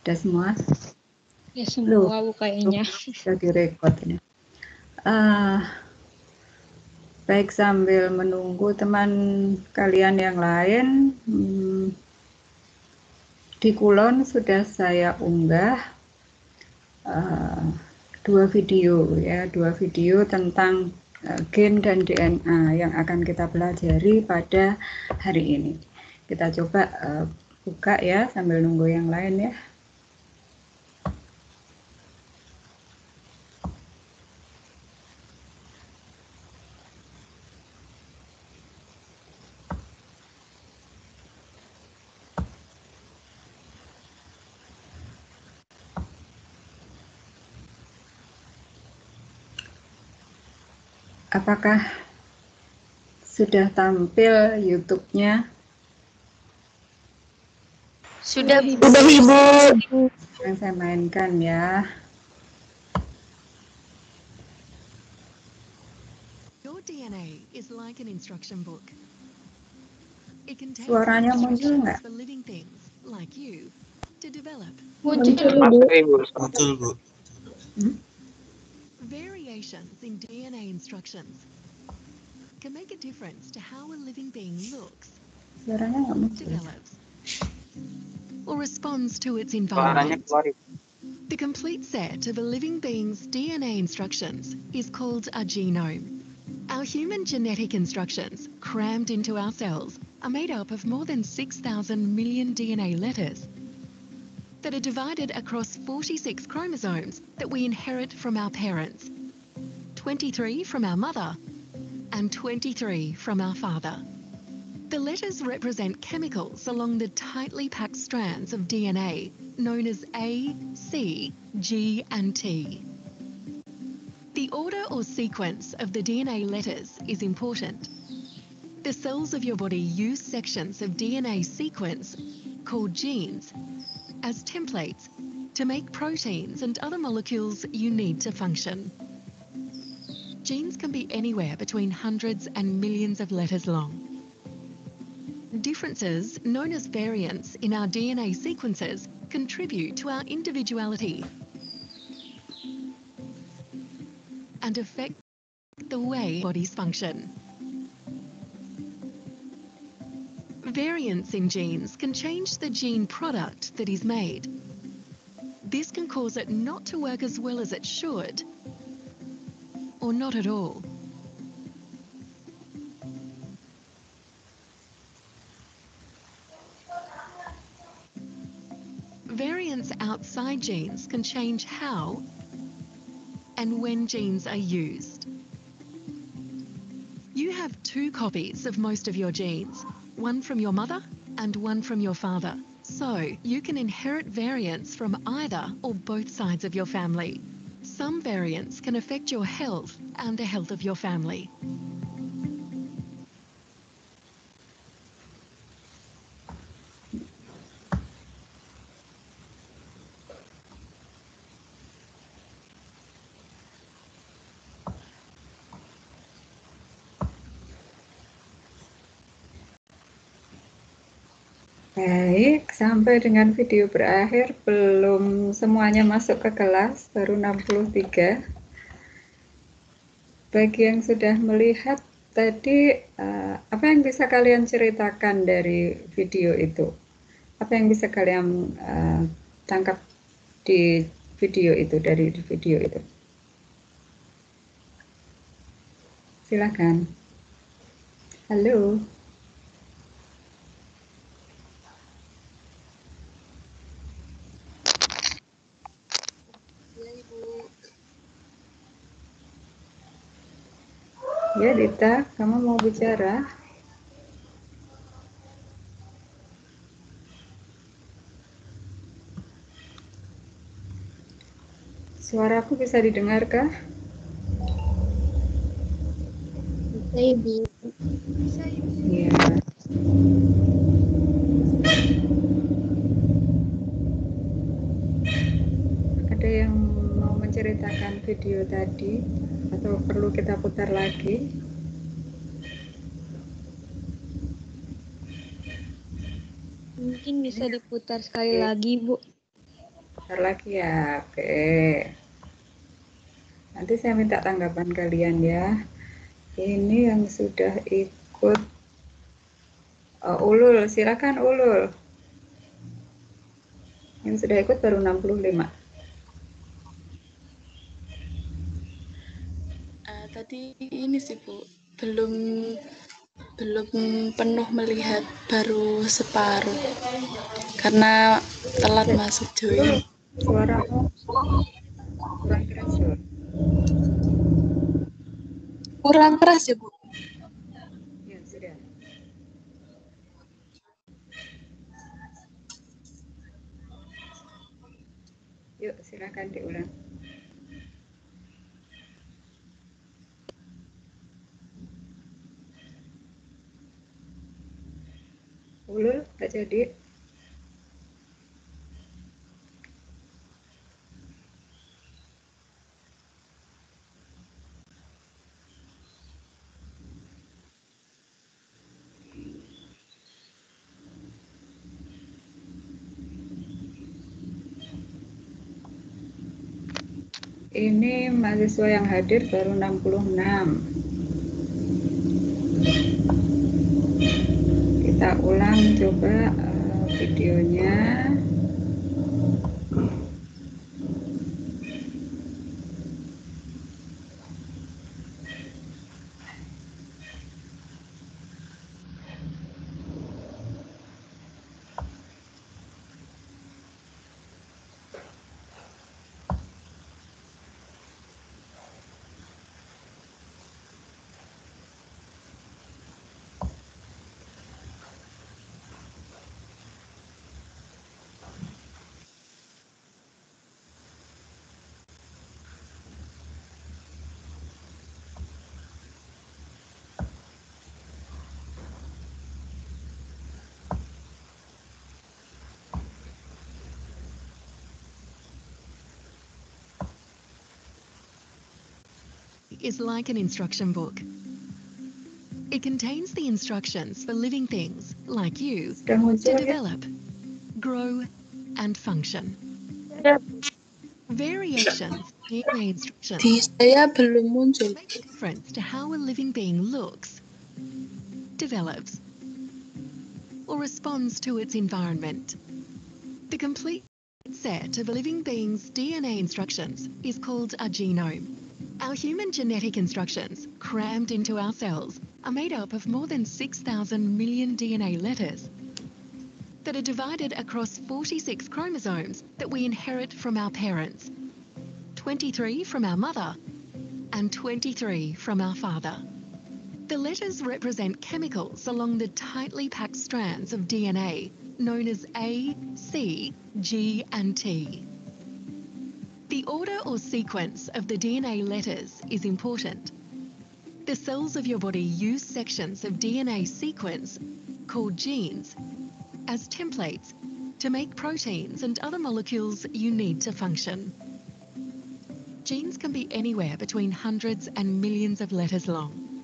Sudah semua? Ya semua Bu kayaknya. Sudah direkod ini. Baik, sambil menunggu teman kalian yang lain, di Kulon sudah saya unggah dua video tentang gen dan DNA yang akan kita pelajari pada hari ini. Kita coba buka ya sambil nunggu yang lain ya. Apakah sudah tampil YouTube-nya? Sudah Ibu. Yang saya mainkan ya. Your DNA is like an instruction book. It contains Suaranya muncul instructions nggak? for living things like you to develop. Betul, Bu. Variations in DNA instructions can make a difference to how a living being looks, Suaranya nggak muncul. develops, or responds to its Suaranya environment. keluar. The complete set of a living being's DNA instructions is called a genome. Our human genetic instructions, crammed into our cells, are made up of more than 6,000 million DNA letters that are divided across 46 chromosomes that we inherit from our parents, 23 from our mother, and 23 from our father. The letters represent chemicals along the tightly packed strands of DNA known as A, C, G, and T. The order or sequence of the DNA letters is important. The cells of your body use sections of DNA sequence, called genes, as templates to make proteins and other molecules you need to function. Genes can be anywhere between hundreds and millions of letters long. Differences, known as variants, in our DNA sequences contribute to our individuality and affect the way bodies function. Variants in genes can change the gene product that is made. This can cause it not to work as well as it should, or not at all. Variants outside genes can change how and when genes are used. You have two copies of most of your genes, one from your mother and one from your father. So you can inherit variants from either or both sides of your family. Some variants can affect your health and the health of your family. Baik, sampai dengan video berakhir belum semuanya masuk ke kelas, baru 63. Bagi yang sudah melihat tadi, apa yang bisa kalian ceritakan dari video itu? Apa yang bisa kalian tangkap di video itu, dari video itu? Silakan. Halo. Ya, Dita, kamu mau bicara? Suaraku bisa didengarkah? Bisa Ibu. Iya. Ada yang mau menceritakan video tadi atau perlu kita putar lagi? Mungkin bisa diputar sekali lagi Bu. Bentar lagi ya. Oke. Nanti saya minta tanggapan kalian ya. Ini yang sudah ikut Ulul, silakan Ulul. Yang sudah ikut baru 65. Tadi ini sih Bu, belum penuh melihat, baru separuh karena telat masuk join. Suaramu kurang keras loh. Kurang keras ya Bu? Ya sudah. Yuk silakan diulang. Ulul nggak jadi. Ini mahasiswa yang hadir baru 66. Kita ulang coba videonya. Is like an instruction book. It contains the instructions for living things like you Sudah muncul to ya? develop, grow, and function. Variations in the instructions Di saya belum muncul. make a difference to how a living being looks, develops, or responds to its environment. The complete set of a living being's DNA instructions is called a genome. Our human genetic instructions, crammed into our cells, are made up of more than 6,000 million DNA letters that are divided across 46 chromosomes that we inherit from our parents, 23 from our mother, and 23 from our father. The letters represent chemicals along the tightly packed strands of DNA known as A, C, G, and T. The order or sequence of the DNA letters is important. The cells of your body use sections of DNA sequence, called genes, as templates to make proteins and other molecules you need to function. Genes can be anywhere between hundreds and millions of letters long.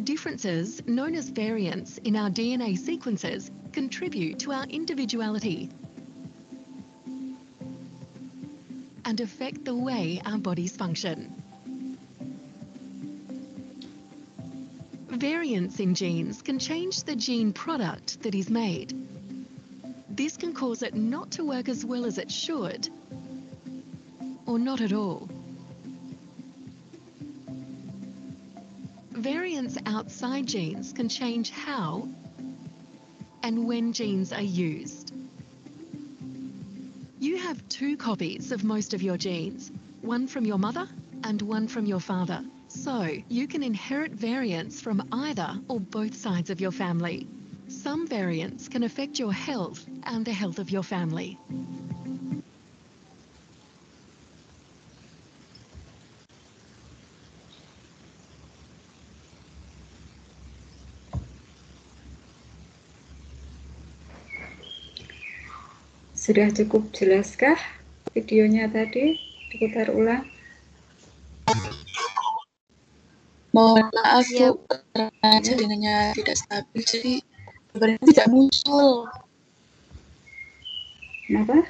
Differences, known as variants, in our DNA sequences contribute to our individuality and affect the way our bodies function. Variants in genes can change the gene product that is made. This can cause it not to work as well as it should, or not at all. Variants outside genes can change how and when genes are used. You have 2 copies of most of your genes, one from your mother and one from your father. So you can inherit variants from either or both sides of your family. Some variants can affect your health and the health of your family. Sudah cukup jelaskah videonya tadi? Diputar ulang. Mohon maaf Ya, Bu, karena jaringannya tidak stabil, jadi jawabannya tidak muncul. Kenapa?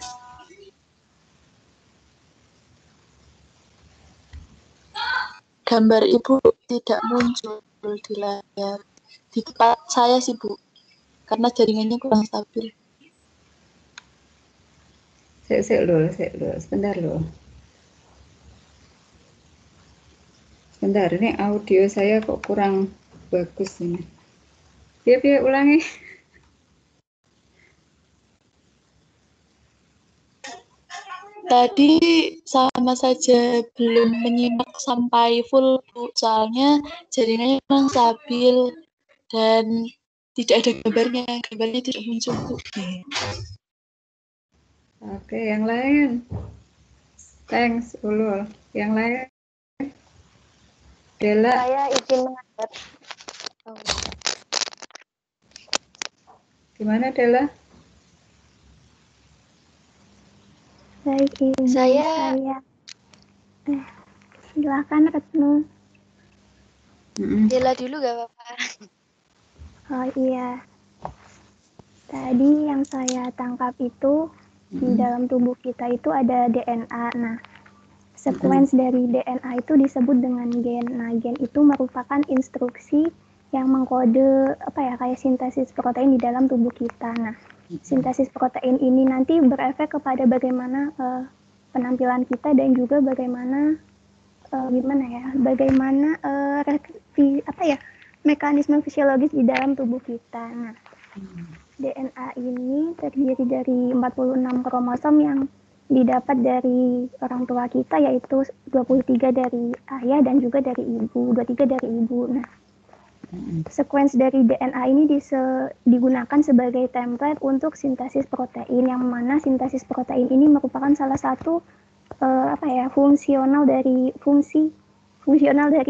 gambar Ibu tidak muncul di layar. Di kepala saya sih, Bu. Karena jaringannya kurang stabil. Sik lho, sebentar lho. Sebentar, ini audio saya kok kurang bagus ini. Piye ulangi. Tadi sama saja belum menyimak sampai full, Bu. Soalnya jaringannya kurang stabil dan tidak ada gambarnya. Gambarnya tidak muncul, Bu. Oke, yang lain. Thanks, Ulul. Yang lain. Dela. Saya izin menghadap. Gimana Dela? Baik, Ibu. Saya Silakan Retno. Dela dulu gak apa-apa. Oh iya. Tadi yang saya tangkap itu di dalam tubuh kita itu ada DNA. Nah, sekuens dari DNA itu disebut dengan gen. Nah, gen itu merupakan instruksi yang mengkode kayak sintesis protein di dalam tubuh kita. Nah, sintesis protein ini nanti berefek kepada bagaimana penampilan kita dan juga bagaimana mekanisme fisiologis di dalam tubuh kita. Nah, DNA ini terdiri dari 46 kromosom yang didapat dari orang tua kita, yaitu 23 dari ayah dan juga dari ibu, 23 dari ibu. Nah, sekuens dari DNA ini digunakan sebagai template untuk sintesis protein, yang mana sintesis protein ini merupakan salah satu fungsional dari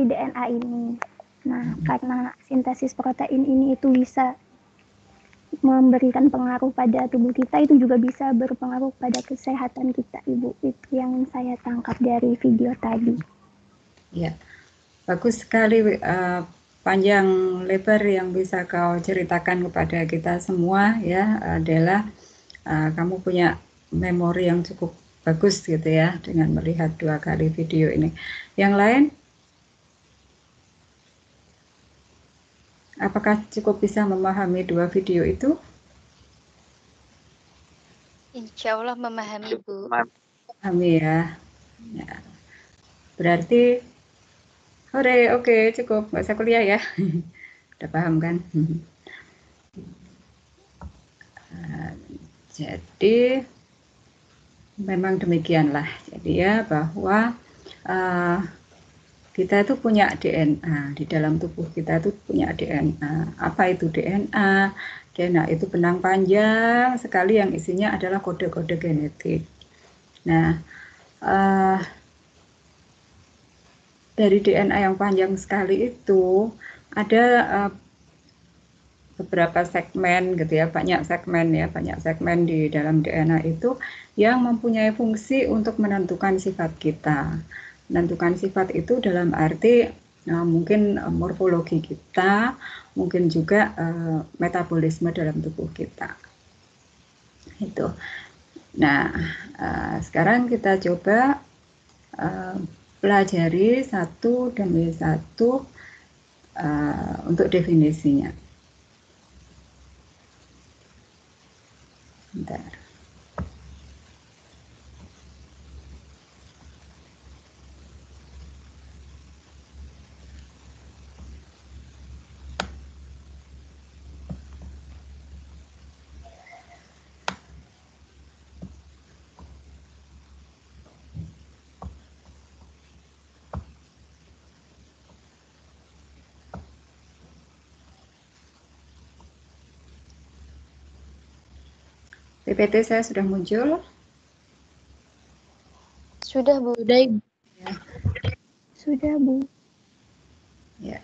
DNA ini. Nah, karena sintesis protein ini itu bisa memberikan pengaruh pada tubuh kita, itu juga bisa berpengaruh pada kesehatan kita, Ibu. Itu yang saya tangkap dari video tadi. Ya, bagus sekali, panjang lebar yang bisa kau ceritakan kepada kita semua ya, Dela. Kamu punya memori yang cukup bagus gitu ya dengan melihat 2 kali video ini. Yang lain? Apakah cukup bisa memahami 2 video itu? Insya Allah memahami, Bu. Memahami ya. Berarti oke, cukup, nggak usah kuliah ya. Udah paham kan? Jadi memang demikianlah. Jadi ya bahwa kita itu punya DNA, di dalam tubuh kita itu punya DNA. Apa itu DNA? DNA itu benang panjang sekali yang isinya adalah kode-kode genetik. Nah, dari DNA yang panjang sekali itu ada beberapa segmen gitu ya, banyak segmen di dalam DNA itu yang mempunyai fungsi untuk menentukan sifat kita. Menentukan sifat itu dalam arti mungkin morfologi kita, mungkin juga metabolisme dalam tubuh kita. Itu. Nah, sekarang kita coba pelajari satu demi satu untuk definisinya. Bentar. PPT saya sudah muncul. Sudah, Bu. Sudah, Ibu. Ya. Sudah, Bu. Ya.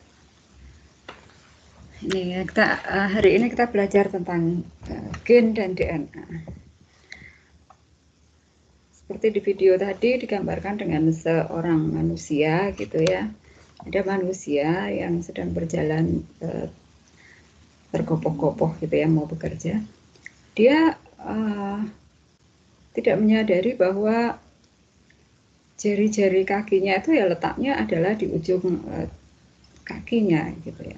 Ini kita hari ini kita belajar tentang gen dan DNA. Seperti di video tadi digambarkan dengan seorang manusia gitu ya. Ada manusia yang sedang berjalan bergopoh-gopoh gitu ya, mau bekerja. Dia tidak menyadari bahwa jari-jari kakinya itu ya letaknya adalah di ujung kakinya gitu ya.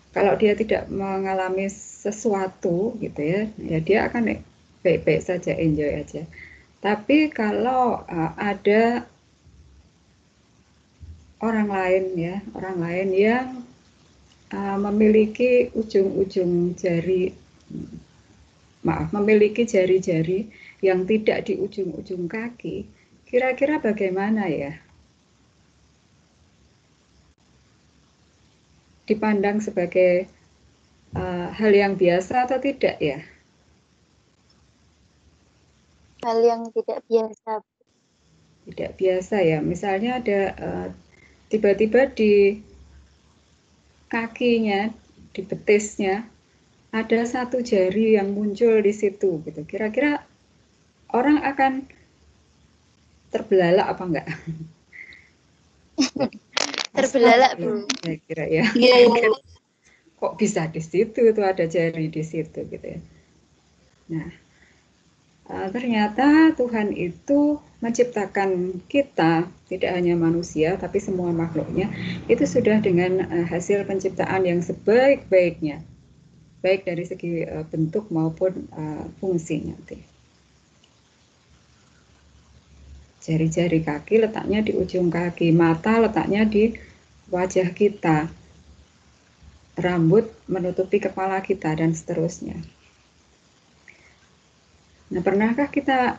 Kalau dia tidak mengalami sesuatu gitu ya, ya dia akan baik-baik saja, enjoy aja. Tapi kalau ada orang lain ya, orang lain yang memiliki ujung-ujung jari, memiliki jari-jari yang tidak di ujung-ujung kaki, kira-kira bagaimana ya? Dipandang sebagai hal yang biasa atau tidak ya? Hal yang tidak biasa. Tidak biasa ya. Misalnya ada tiba-tiba di kakinya, di betisnya, ada satu jari yang muncul di situ gitu. Kira-kira orang akan terbelalak apa enggak? Terbelalak, Bu. Saya kira ya. Iya. Kok bisa di situ tuh ada jari di situ gitu ya. Nah, ternyata Tuhan itu menciptakan kita, tidak hanya manusia tapi semua makhluknya, itu sudah dengan hasil penciptaan yang sebaik-baiknya, baik dari segi bentuk maupun fungsi nanti. Jari-jari kaki letaknya di ujung kaki, mata letaknya di wajah kita, rambut menutupi kepala kita, dan seterusnya. Nah, pernahkah kita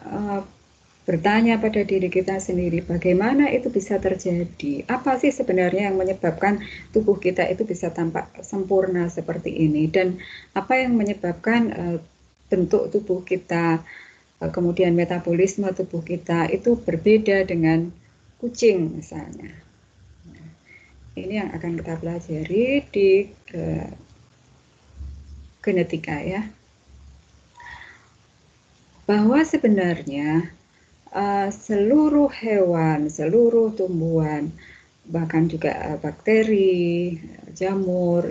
bertanya pada diri kita sendiri, bagaimana itu bisa terjadi? Apa sih sebenarnya yang menyebabkan tubuh kita itu bisa tampak sempurna seperti ini? Dan apa yang menyebabkan bentuk tubuh kita, kemudian metabolisme tubuh kita itu berbeda dengan kucing misalnya? Ini yang akan kita pelajari di genetika ya. Bahwa sebenarnya seluruh hewan, seluruh tumbuhan, bahkan juga bakteri, jamur,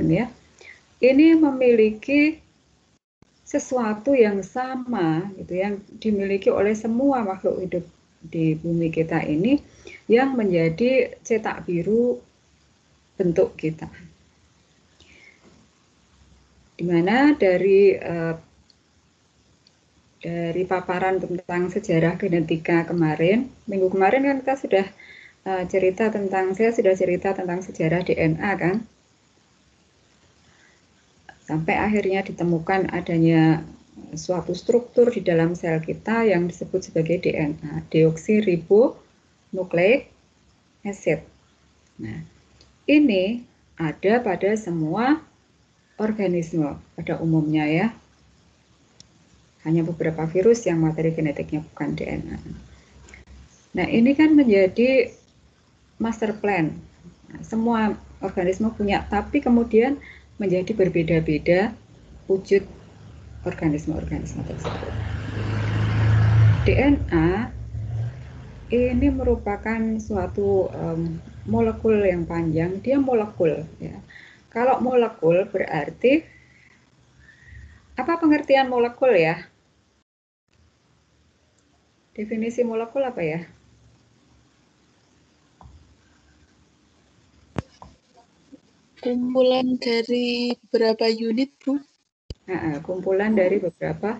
ini memiliki sesuatu yang sama, gitu, yang dimiliki oleh semua makhluk hidup di bumi kita ini, yang menjadi cetak biru bentuk kita. Dimana dari paparan tentang sejarah genetika kemarin, minggu kemarin kan kita sudah saya sudah cerita tentang sejarah DNA kan, sampai akhirnya ditemukan adanya suatu struktur di dalam sel kita yang disebut sebagai DNA, deoksiribonucleic acid. Nah, ini ada pada semua organisme pada umumnya ya. Hanya beberapa virus yang materi genetiknya bukan DNA. Nah, ini kan menjadi master plan. Nah, semua organisme punya, tapi kemudian menjadi berbeda-beda wujud organisme-organisme tersebut. DNA ini merupakan suatu molekul yang panjang, dia molekul. Ya. Kalau molekul berarti, apa pengertian molekul ya? Definisi molekul apa ya? Kumpulan dari beberapa unit, Bu. Nah, kumpulan dari beberapa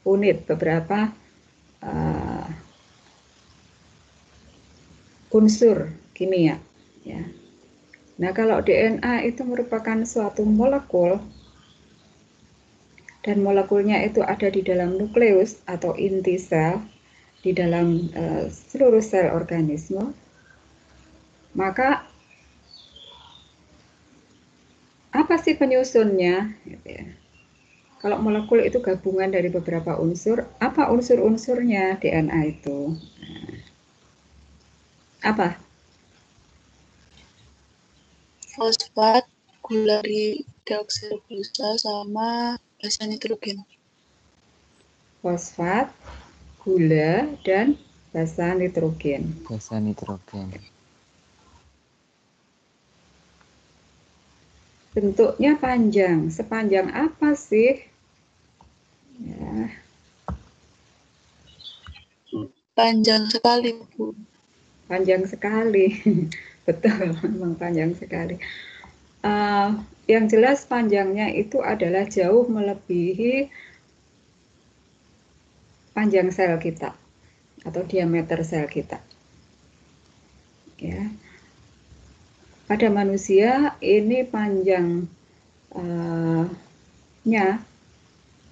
unit, beberapa unsur kimia. Ya. Nah, kalau DNA itu merupakan suatu molekul, dan molekulnya itu ada di dalam nukleus atau inti sel, di dalam seluruh sel organisme, maka apa sih penyusunnya? Gitu ya. Kalau molekul itu gabungan dari beberapa unsur, apa unsur-unsurnya DNA itu? Apa? Fosfat, gula deoksiribosal, sama basa nitrogen. Fosfat, gula, dan basa nitrogen. Basa nitrogen. Bentuknya panjang. Sepanjang apa sih Ya. Panjang sekali, Bu. Panjang sekali, betul, memang panjang sekali. Yang jelas panjangnya itu adalah jauh melebihi panjang sel kita atau diameter sel kita. Ya. Pada manusia ini panjang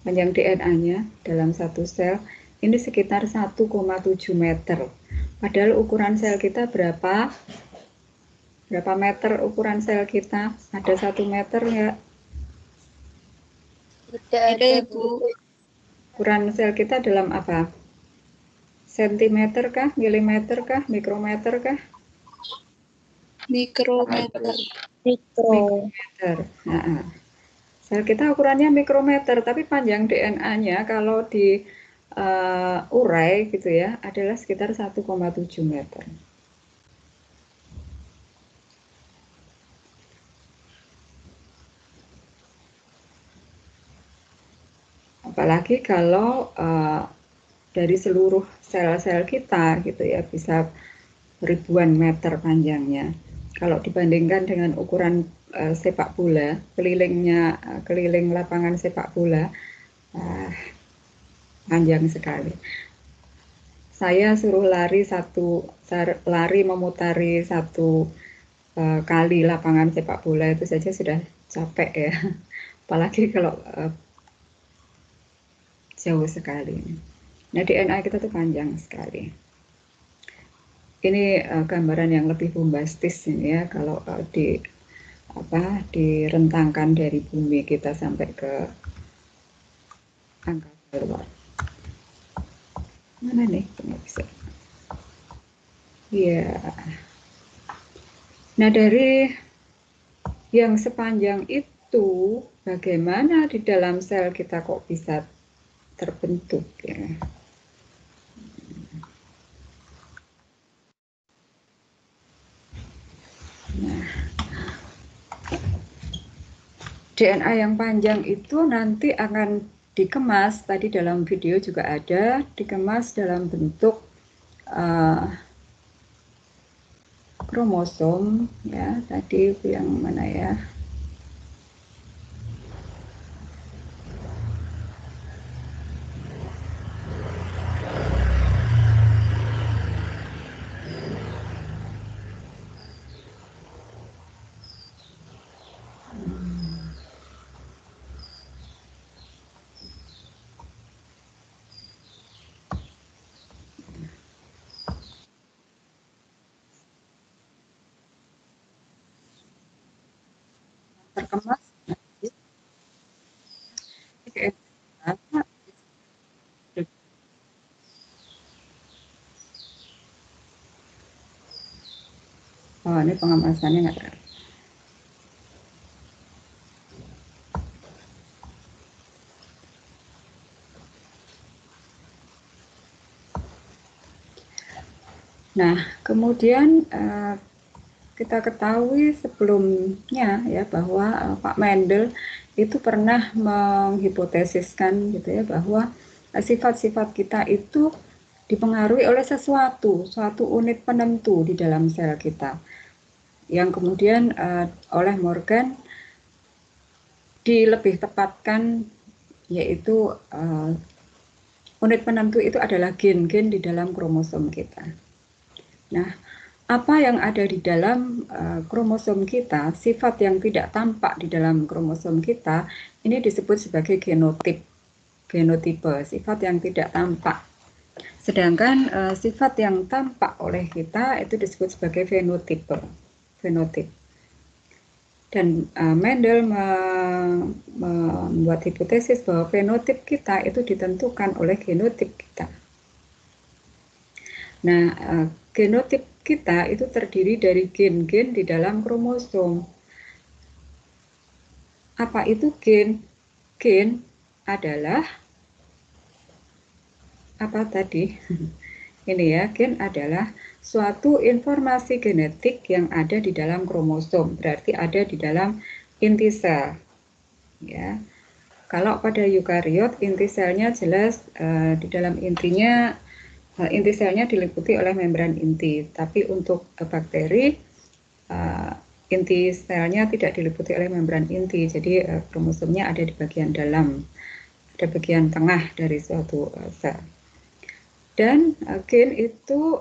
panjang DNA-nya dalam satu sel ini sekitar 1,7 meter. Padahal ukuran sel kita berapa? Berapa meter ukuran sel kita? Ada 1 meter ya? Tidak ada, Bu. Ukuran sel kita dalam apa? Sentimeter kah? Milimeter kah? Mikrometer kah? Mikrometer. Mikrometer. Nah, sel kita ukurannya mikrometer, tapi panjang DNA-nya kalau di urai gitu ya adalah sekitar 1,7 meter. Apalagi kalau dari seluruh sel-sel kita gitu ya bisa ribuan meter panjangnya. Kalau dibandingkan dengan ukuran sepak bola, keliling lapangan sepak bola, panjang sekali. Saya suruh lari memutari satu kali lapangan sepak bola itu saja sudah capek ya. Apalagi kalau jauh sekali. Nah, DNA kita tuh panjang sekali. Ini gambaran yang lebih bombastis ini ya, kalau direntangkan dari bumi kita sampai ke angkasa luar. Mana nih? Nggak bisa. Ya. Nah, dari yang sepanjang itu, bagaimana di dalam sel kita kok bisa terbentuk ya? Nah, DNA yang panjang itu nanti akan dikemas, tadi dalam video juga ada, dikemas dalam bentuk kromosom ya, tadi yang mana ya? Terkemas oh, ini pengemasannya nggak ada. Nah, kemudian kita ketahui sebelumnya ya bahwa Pak Mendel itu pernah menghipotesiskan gitu ya bahwa sifat-sifat kita itu dipengaruhi oleh suatu unit penentu di dalam sel kita, yang kemudian oleh Morgan dilebih tepatkan, yaitu unit penentu itu adalah gen-gen di dalam kromosom kita. Nah, apa yang ada di dalam kromosom kita, sifat yang tidak tampak di dalam kromosom kita, ini disebut sebagai genotipe, sifat yang tidak tampak. Sedangkan sifat yang tampak oleh kita itu disebut sebagai fenotip. Dan Mendel membuat hipotesis bahwa fenotip kita itu ditentukan oleh genotip kita. Nah, genotip kita itu terdiri dari gen-gen di dalam kromosom. Apa itu gen? Gen adalah apa tadi? Ini ya, gen adalah suatu informasi genetik yang ada di dalam kromosom, berarti ada di dalam inti sel. Ya. Kalau pada eukariot, inti selnya jelas di dalam intinya inti selnya diliputi oleh membran inti. Tapi untuk bakteri, inti selnya tidak diliputi oleh membran inti. Jadi kromosomnya ada di bagian dalam, ada bagian tengah dari suatu sel. Dan gen itu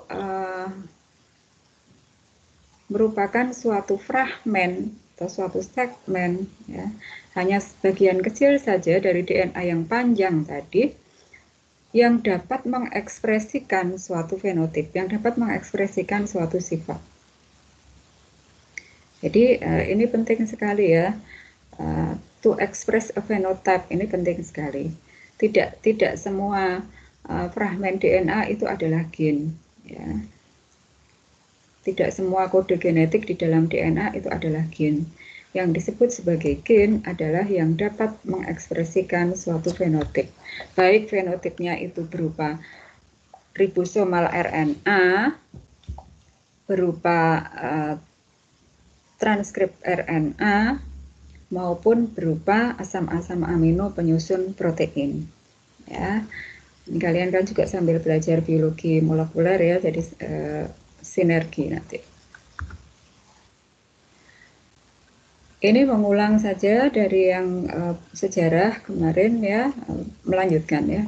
merupakan suatu fragmen atau suatu segmen, ya, hanya sebagian kecil saja dari DNA yang panjang tadi yang dapat mengekspresikan suatu fenotip, yang dapat mengekspresikan suatu sifat. Jadi ini penting sekali ya, to express a phenotype ini penting sekali. Tidak semua fragmen DNA itu adalah gen, ya. Tidak semua kode genetik di dalam DNA itu adalah gen. Yang disebut sebagai gen adalah yang dapat mengekspresikan suatu fenotip. Baik fenotipnya itu berupa ribosomal RNA, berupa transkrip RNA, maupun berupa asam-asam amino penyusun protein. Ya, ini kalian kan juga sambil belajar biologi molekuler ya, jadi sinergi nanti. Ini mengulang saja dari yang sejarah kemarin ya, melanjutkan ya.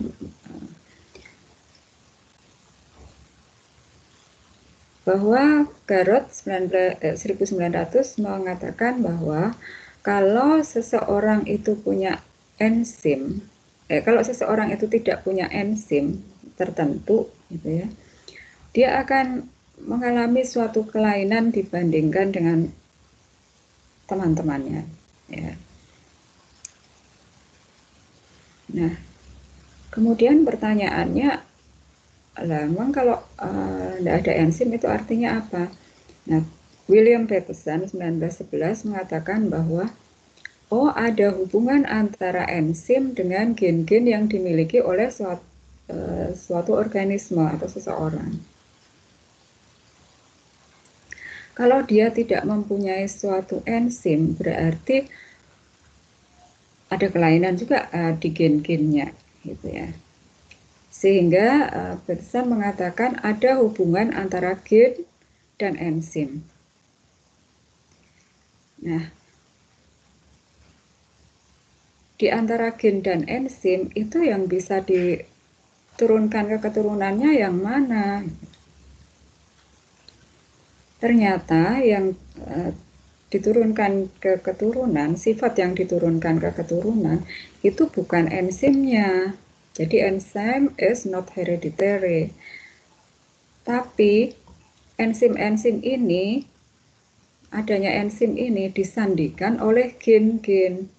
Bahwa Garrod 1900 mengatakan bahwa kalau seseorang itu punya enzim, kalau seseorang itu tidak punya enzim tertentu, gitu ya, dia akan mengalami suatu kelainan dibandingkan dengan teman-temannya. Ya. Nah, kemudian pertanyaannya, lah, memang kalau tidak ada enzim itu artinya apa? Nah, William Peterson 1911 mengatakan bahwa ada hubungan antara enzim dengan gen-gen yang dimiliki oleh suatu organisme atau seseorang. Kalau dia tidak mempunyai suatu enzim, berarti ada kelainan juga di gen-gennya, gitu ya. Sehingga Peterson mengatakan ada hubungan antara gen dan enzim. Nah, di antara gen dan enzim itu yang bisa diturunkan ke keturunannya yang mana? Ternyata yang diturunkan ke keturunan, sifat yang diturunkan ke keturunan itu bukan enzimnya. Jadi enzim is not hereditary. Tapi enzim-enzim ini, adanya enzim ini disandikan oleh gen-gen.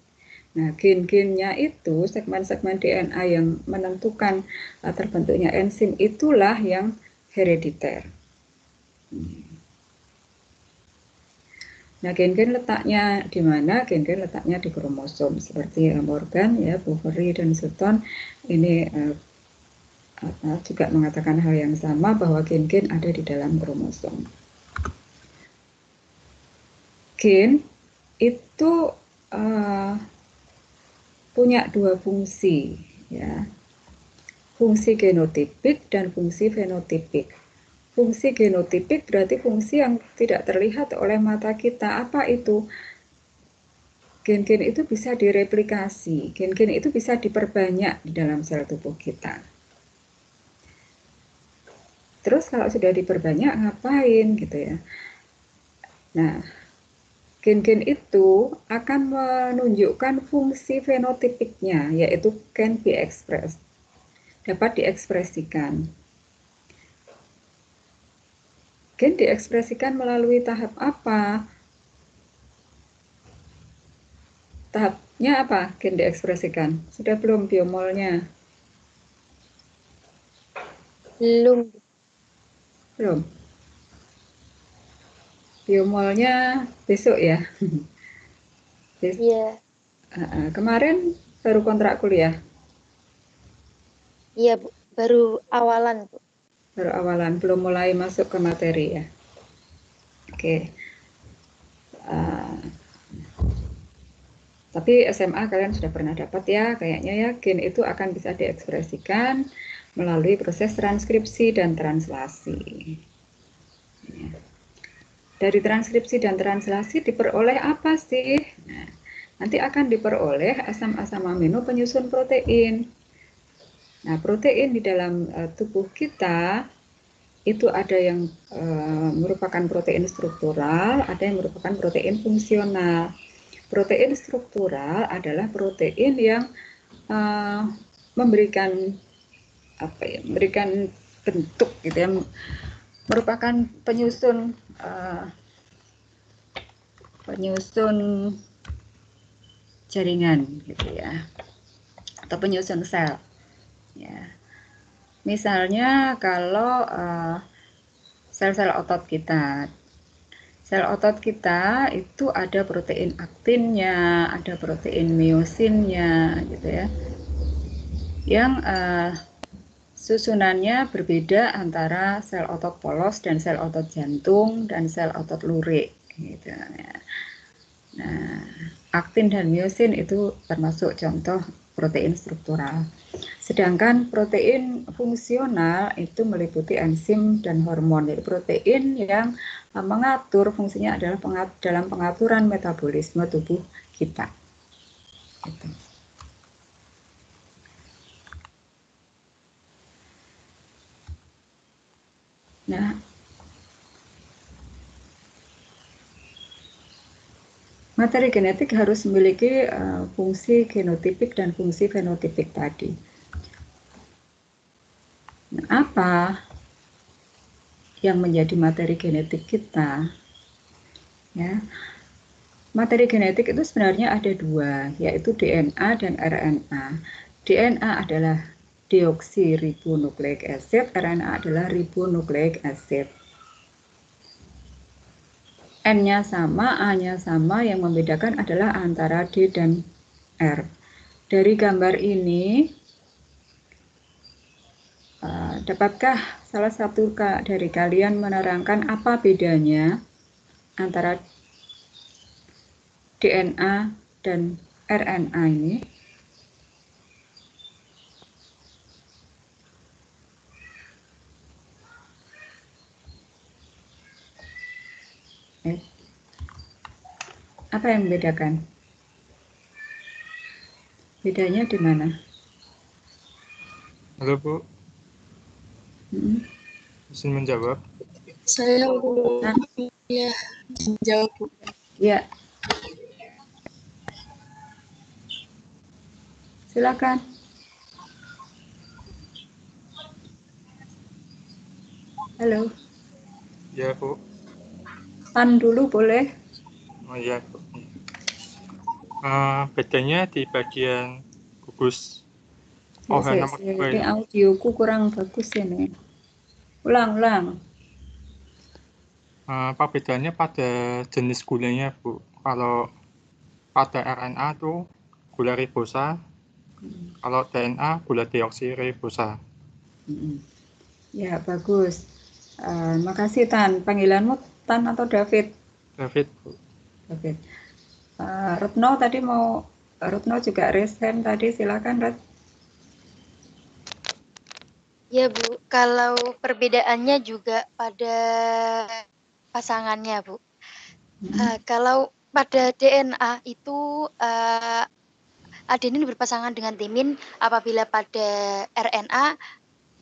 Nah, gen-gennya itu, segmen-segmen DNA yang menentukan terbentuknya enzim itulah yang herediter. Nah, gen-gen letaknya di mana? Gen-gen letaknya di kromosom, seperti Morgan, ya, Boveri dan Sutton ini juga mengatakan hal yang sama, bahwa gen-gen ada di dalam kromosom. Gen itu punya dua fungsi, ya, fungsi genotipik dan fungsi fenotipik. Fungsi genotipik berarti fungsi yang tidak terlihat oleh mata kita. Apa itu? Gen-gen itu bisa direplikasi, gen-gen itu bisa diperbanyak di dalam sel tubuh kita. Terus kalau sudah diperbanyak ngapain gitu ya? Nah, gen-gen itu akan menunjukkan fungsi fenotipiknya, yaitu can be expressed, dapat diekspresikan. Gen diekspresikan melalui tahap apa? Tahapnya apa gen diekspresikan? Sudah belum biomolnya? Belum. Belum. Biomolnya besok ya? Iya. Kemarin baru kontrak kuliah? Iya, Bu. Baru awalan, Bu. Baru awalan, belum mulai masuk ke materi ya? Oke. Tapi SMA kalian sudah pernah dapat ya, kayaknya ya, gen itu akan bisa diekspresikan melalui proses transkripsi dan translasi. Ya. Dari transkripsi dan translasi diperoleh apa sih? Nah, nanti akan diperoleh asam-asam amino penyusun protein. Nah, protein di dalam tubuh kita itu ada yang merupakan protein struktural, ada yang merupakan protein fungsional. Protein struktural adalah protein yang memberikan memberikan bentuk gitu ya, merupakan penyusun jaringan gitu ya, atau penyusun sel ya. Misalnya kalau sel-sel otot kita, sel otot kita itu ada protein aktinnya, ada protein miosinnya, gitu ya, yang susunannya berbeda antara sel otot polos dan sel otot jantung dan sel otot lurik, gitu ya. Nah, aktin dan miosin itu termasuk contoh protein struktural. Sedangkan protein fungsional itu meliputi enzim dan hormon, yaitu protein yang mengatur, fungsinya adalah dalam pengaturan metabolisme tubuh kita. Gitu. Nah, materi genetik harus memiliki fungsi genotipik dan fungsi fenotipik tadi. Nah, apa yang menjadi materi genetik kita? Ya, materi genetik itu sebenarnya ada dua, yaitu DNA dan RNA. DNA adalah deoksiribonukleik acid, RNA adalah ribonukleik acid. N-nya sama, A-nya sama, yang membedakan adalah antara D dan R. Dari gambar ini, dapatkah salah satu dari kalian menerangkan apa bedanya antara DNA dan RNA ini? Apa yang membedakan? Bedanya di mana? Halo Bu, izin menjawab. Saya ya menjawab, Bu. Ya. Silakan. Halo. Ya Bu. Pan dulu boleh? Oh ya Bu. Bedanya di bagian gugus. Oh, nomor 2 Ini ya. audioku kurang bagus ini. Ulang. Apa bedanya pada jenis gulanya Bu? Kalau pada RNA tuh gula ribosa, kalau DNA gula deoksiribosa. Ya, bagus. Makasih Tan. Panggilanmu Tan atau David? David Bu. David. Retno tadi Retno juga raise hand tadi, silakan Ret. Ya Bu, kalau perbedaannya juga pada pasangannya Bu. Kalau pada DNA itu adenin berpasangan dengan timin, apabila pada RNA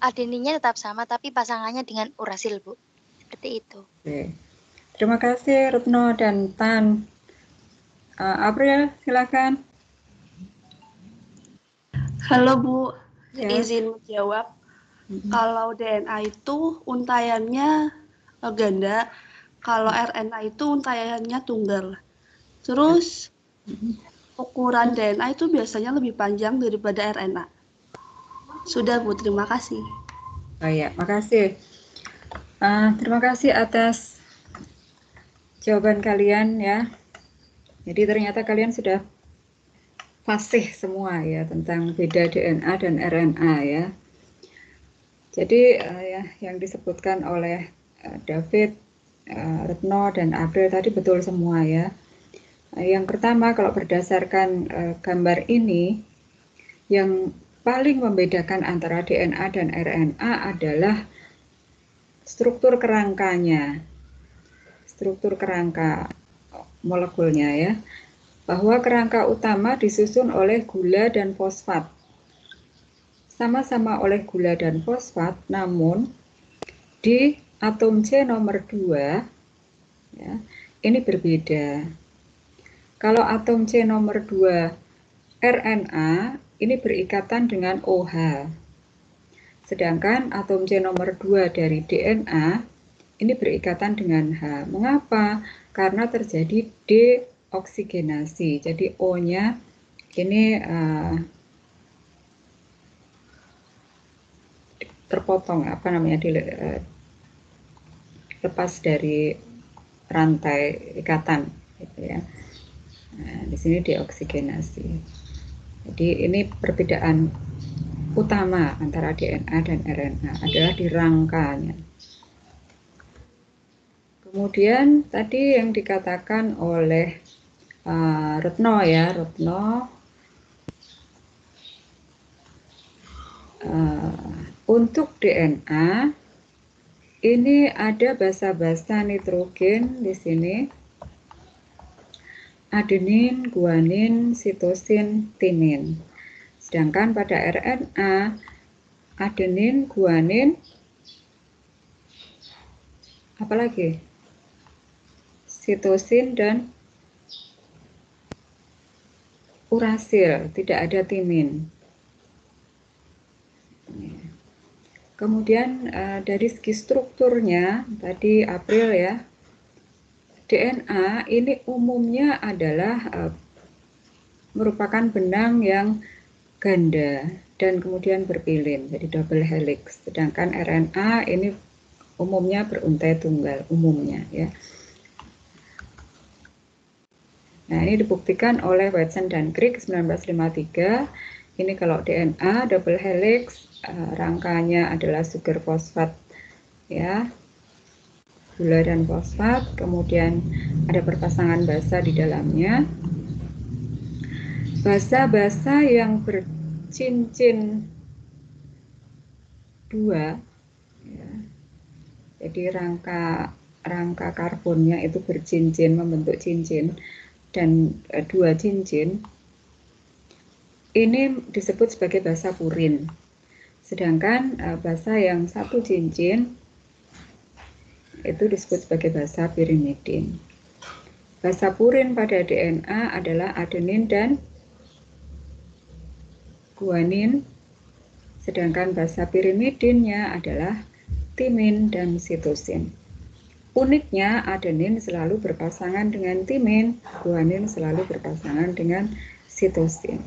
adeninnya tetap sama tapi pasangannya dengan urasil Bu. Seperti itu. Oke. Terima kasih Retno dan Tan. April, silakan. Halo Bu, Ya. izin menjawab. Kalau DNA itu untaiannya ganda, kalau RNA itu untaiannya tunggal. Terus ukuran DNA itu biasanya lebih panjang daripada RNA. Sudah Bu, terima kasih. Oh ya, makasih. Terima kasih atas jawaban kalian ya. Jadi ternyata kalian sudah fasih semua ya tentang beda DNA dan RNA ya. Jadi yang disebutkan oleh David, Retno dan April tadi betul semua ya. Yang pertama, kalau berdasarkan gambar ini, yang paling membedakan antara DNA dan RNA adalah struktur kerangkanya, struktur kerangka molekulnya ya, bahwa kerangka utama disusun oleh gula dan fosfat. Sama-sama oleh gula dan fosfat, namun di atom C nomor 2 ya, ini berbeda. Kalau atom C nomor 2 RNA ini berikatan dengan OH. Sedangkan atom C nomor 2 dari DNA ini berikatan dengan H. Mengapa? Karena terjadi deoksigenasi. Jadi O-nya ini terpotong, lepas dari rantai ikatan, gitu ya. Nah, di sini deoksigenasi. Jadi ini perbedaan utama antara DNA dan RNA adalah di rangkanya. Kemudian tadi yang dikatakan oleh Retno ya, untuk DNA ini ada basa-basa nitrogen di sini. Adenin, guanin, sitosin, timin. Sedangkan pada RNA, adenin, guanin, apalagi? Sitosin dan urasil, tidak ada timin. Kemudian dari segi strukturnya, tadi April ya, DNA ini umumnya adalah merupakan benang yang ganda dan kemudian berpilin, jadi double helix. Sedangkan RNA ini umumnya beruntai tunggal, umumnya ya. Nah, ini dibuktikan oleh Watson dan Crick 1953. Ini kalau DNA double helix, rangkanya adalah sugar fosfat ya, gula dan fosfat, kemudian ada perpasangan basa di dalamnya. Basa-basa yang bercincin dua, ya, jadi rangka karbonnya itu bercincin, membentuk cincin, dan dua cincin, ini disebut sebagai basa purin. Sedangkan basa yang satu cincin itu disebut sebagai basa pirimidin. Basa purin pada DNA adalah adenin dan guanin, sedangkan basa pirimidinnya adalah timin dan sitosin. Uniknya adenin selalu berpasangan dengan timin, guanin selalu berpasangan dengan sitosin.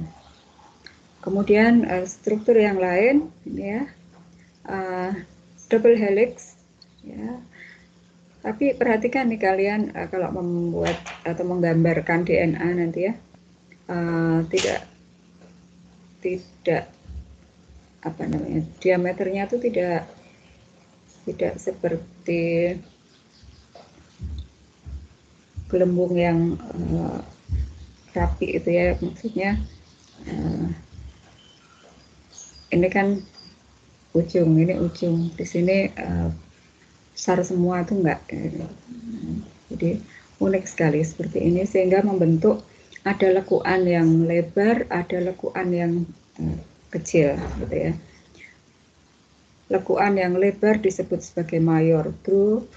Kemudian struktur yang lain ini ya, double helix ya. Tapi perhatikan nih kalian kalau membuat atau menggambarkan DNA nanti ya, tidak apa namanya, diameternya itu tidak seperti gelembung yang rapi itu ya, maksudnya ini kan ujung, ini ujung, di sini besar semua itu enggak. Jadi unik sekali seperti ini, sehingga membentuk ada lekuan yang lebar, ada lekuan yang kecil gitu ya. Lekuan yang lebar disebut sebagai mayor groove,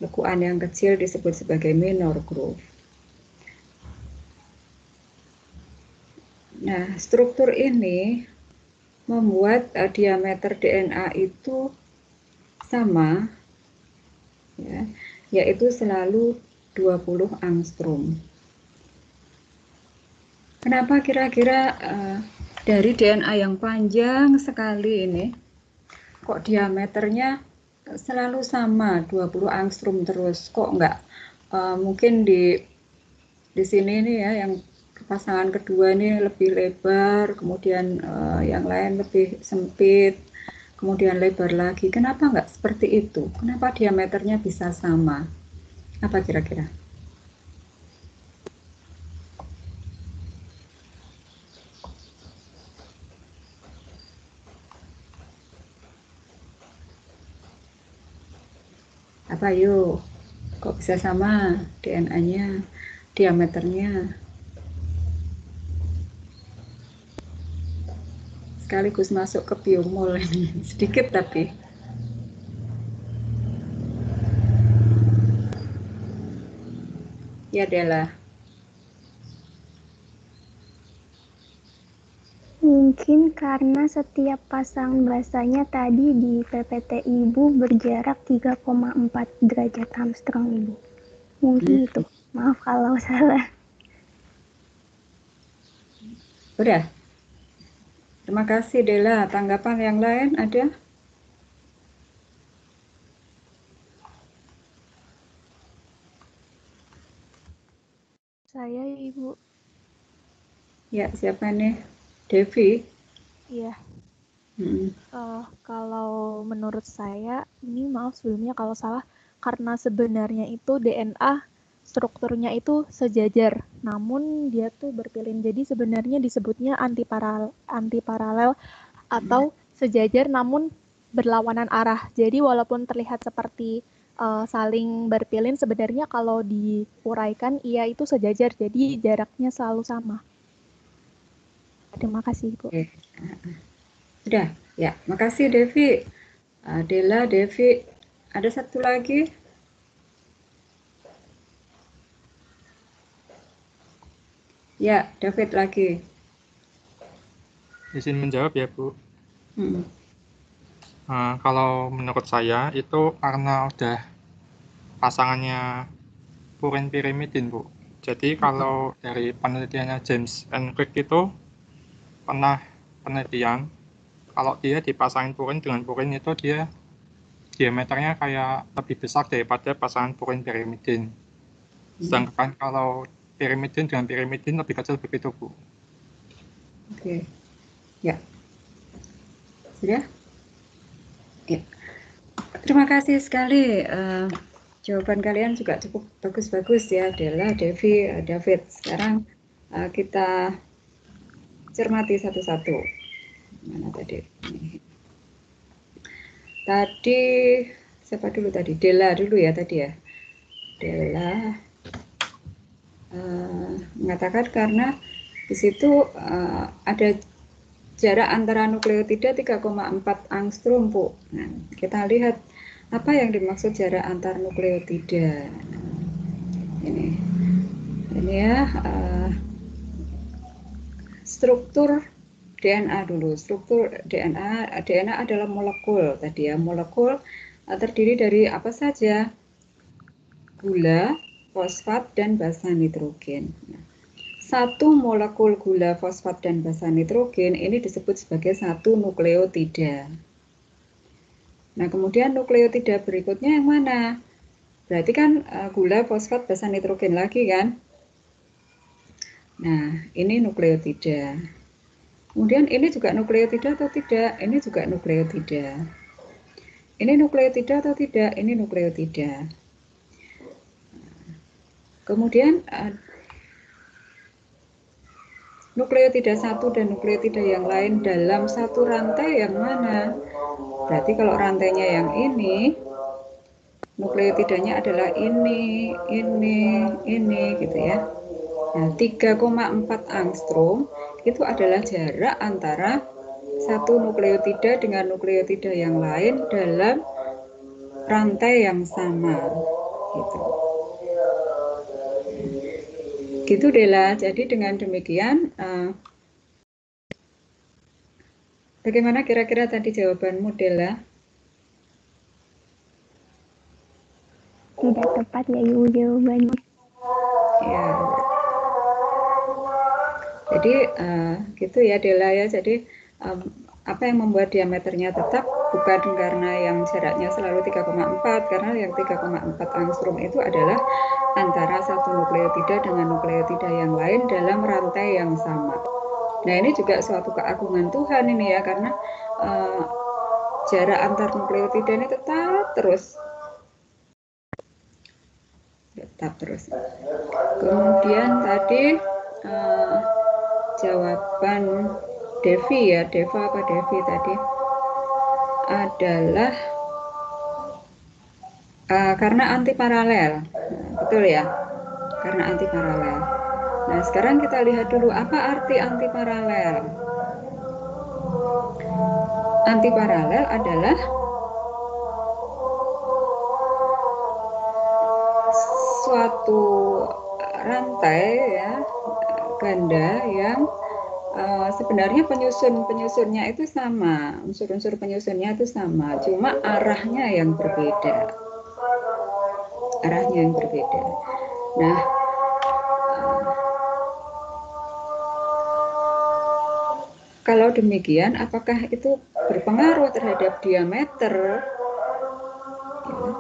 lekuan yang kecil disebut sebagai minor groove. Nah, struktur ini membuat diameter DNA itu sama ya, yaitu selalu 20 angstrom. Kenapa kira-kira dari DNA yang panjang sekali ini kok diameternya selalu sama 20 angstrom terus? Kok enggak mungkin di sini nih ya, yang pasangan kedua ini lebih lebar, kemudian yang lain lebih sempit, kemudian lebar lagi. Kenapa enggak seperti itu? Kenapa diameternya bisa sama? Apa kira-kira? Apa yuk? Kok bisa sama DNA-nya, diameternya? Sekaligus masuk ke biomol ini, sedikit tapi. Ya, Dela. Mungkin karena setiap pasang basanya tadi di PPT Ibu berjarak 3,4 derajat Armstrong, Ibu. Mungkin itu. Maaf kalau salah. Udah. Terima kasih, Dela. Tanggapan yang lain ada? Saya, Ibu. Ya, siapa nih? Devi? Iya. Hmm. Kalau menurut saya, ini maaf sebelumnya kalau salah, karena sebenarnya itu DNA strukturnya itu sejajar, namun dia tuh berpilin. Jadi sebenarnya disebutnya antiparalel atau sejajar namun berlawanan arah. Jadi walaupun terlihat seperti saling berpilin, sebenarnya kalau diuraikan ia itu sejajar, jadi jaraknya selalu sama. Terima kasih, Ibu. Oke. Sudah, ya. Makasih, Devi. Dela, Devi. Ada satu lagi? Ya, David lagi. Izin menjawab ya, Bu. Hmm. Kalau menurut saya itu karena udah pasangannya purin pirimidin, Bu. Jadi kalau dari penelitiannya James and Crick itu pernah penelitian kalau dia dipasangin purin dengan purin itu dia diameternya kayak lebih besar daripada pasangan purin pirimidin. Sedangkan kalau pirimidin dengan pirimidin lebih kecil begitu, Bu. Oke. Ya. Sudah? Ya. Terima kasih sekali. Jawaban kalian juga cukup bagus-bagus ya, Dela, Devi, David. Sekarang kita cermati satu-satu. Mana tadi? Ini. Tadi siapa dulu tadi? Dela dulu ya tadi ya. Dela mengatakan karena di situ ada jarak antara nukleotida 3,4 angstrom, Bu. Nah, kita lihat apa yang dimaksud jarak antar nukleotida. Ini ya struktur DNA dulu. Struktur DNA adalah molekul tadi ya. Molekul terdiri dari apa saja? Gula, fosfat, dan basa nitrogen. Nah, satu molekul gula, fosfat, dan basa nitrogen ini disebut sebagai satu nukleotida. Nah, kemudian nukleotida berikutnya yang mana? Berarti kan gula, fosfat, basa nitrogen lagi kan? Nah, ini nukleotida. Kemudian ini juga nukleotida atau tidak? Ini juga nukleotida. Ini nukleotida atau tidak? Ini nukleotida. Kemudian nukleotida satu dan nukleotida yang lain dalam satu rantai yang mana? Berarti kalau rantainya yang ini, nukleotidanya adalah ini gitu ya. Nah, 3,4 angstrom itu adalah jarak antara satu nukleotida dengan nukleotida yang lain dalam rantai yang sama. Gitu. Gitu Dela. Jadi dengan demikian, bagaimana kira-kira tadi jawabanmu Dela? Tidak tepat ya Ibu jawabannya. Ya. Jadi gitu ya Dela ya. Jadi apa yang membuat diameternya tetap bukan karena yang jaraknya selalu 3,4, karena yang 3,4 angstrom itu adalah antara satu nukleotida dengan nukleotida yang lain dalam rantai yang sama. Nah, ini juga suatu keagungan Tuhan ini ya, karena jarak antar nukleotida ini tetap terus. Kemudian tadi jawaban Devi ya, Deva apa Devi tadi adalah karena antiparalel. Betul ya? Karena antiparalel. Nah, sekarang kita lihat dulu apa arti antiparalel. Antiparalel adalah suatu rantai ya ganda yang sebenarnya penyusunnya itu sama, unsur-unsur penyusunnya itu sama, cuma arahnya yang berbeda. Arahnya yang berbeda. Nah, kalau demikian, apakah itu berpengaruh terhadap diameter? Ya.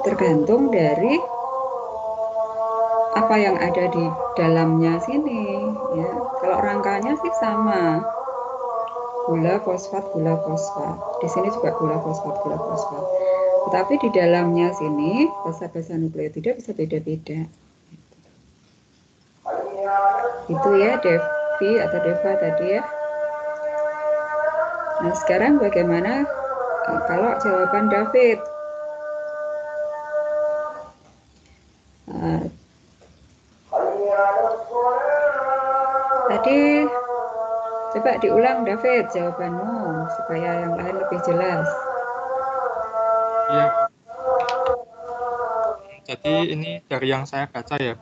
Tergantung dari apa yang ada di dalamnya sini. Ya. Kalau rangkanya sih sama, gula fosfat. Di sini juga gula fosfat. Tetapi di dalamnya sini basa-basa nukleotida bisa beda-beda. Itu ya Devi atau Deva tadi ya. Nah, sekarang bagaimana kalau jawaban David? Tadi coba diulang David jawabanmu supaya yang lain lebih jelas. Iya. Jadi ini dari yang saya baca ya.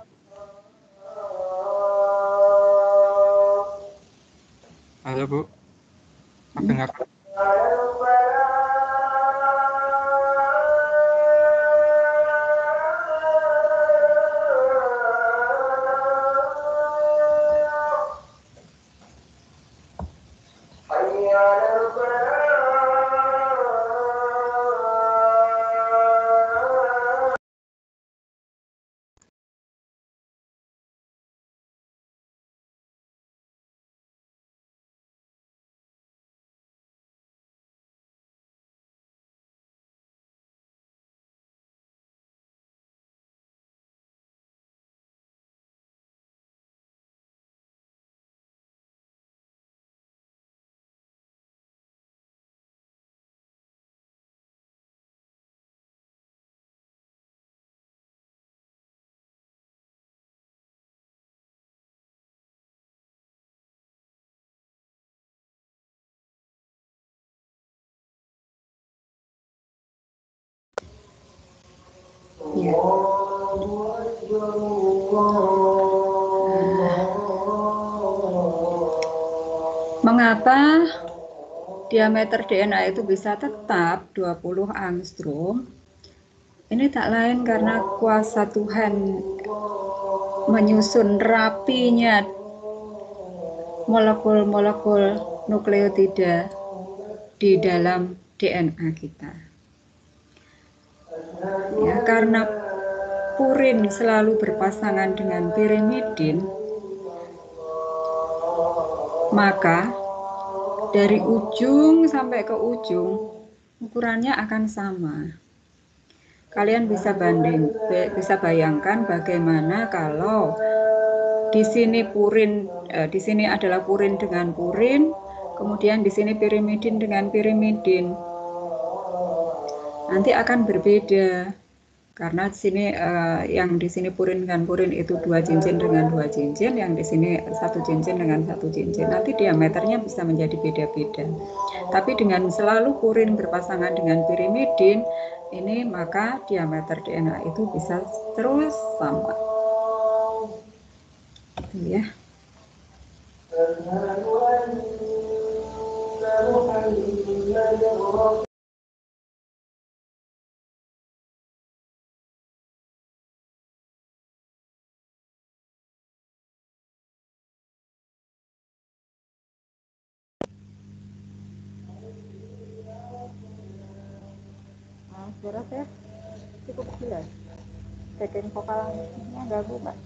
Halo Bu, dengar? Ya. Mengapa diameter DNA itu bisa tetap 20 angstrom? Ini tak lain karena kuasa Tuhan menyusun rapinya molekul-molekul nukleotida di dalam DNA kita. Ya, karena purin selalu berpasangan dengan pirimidin, maka dari ujung sampai ke ujung ukurannya akan sama. Kalian bisa bayangkan bagaimana kalau di sini purin, di sini adalah purin dengan purin, kemudian di sini pirimidin dengan pirimidin. Nanti akan berbeda karena di sini yang di sini purin dengan purin itu 2 cincin dengan 2 cincin, yang di sini 1 cincin dengan 1 cincin. Nanti diameternya bisa menjadi beda-beda. Tapi dengan selalu purin berpasangan dengan pirimidin, ini maka diameter DNA itu bisa terus sama. Itu ya. Suara saya cukup jelas. Backing vokalnya ganggu nggak?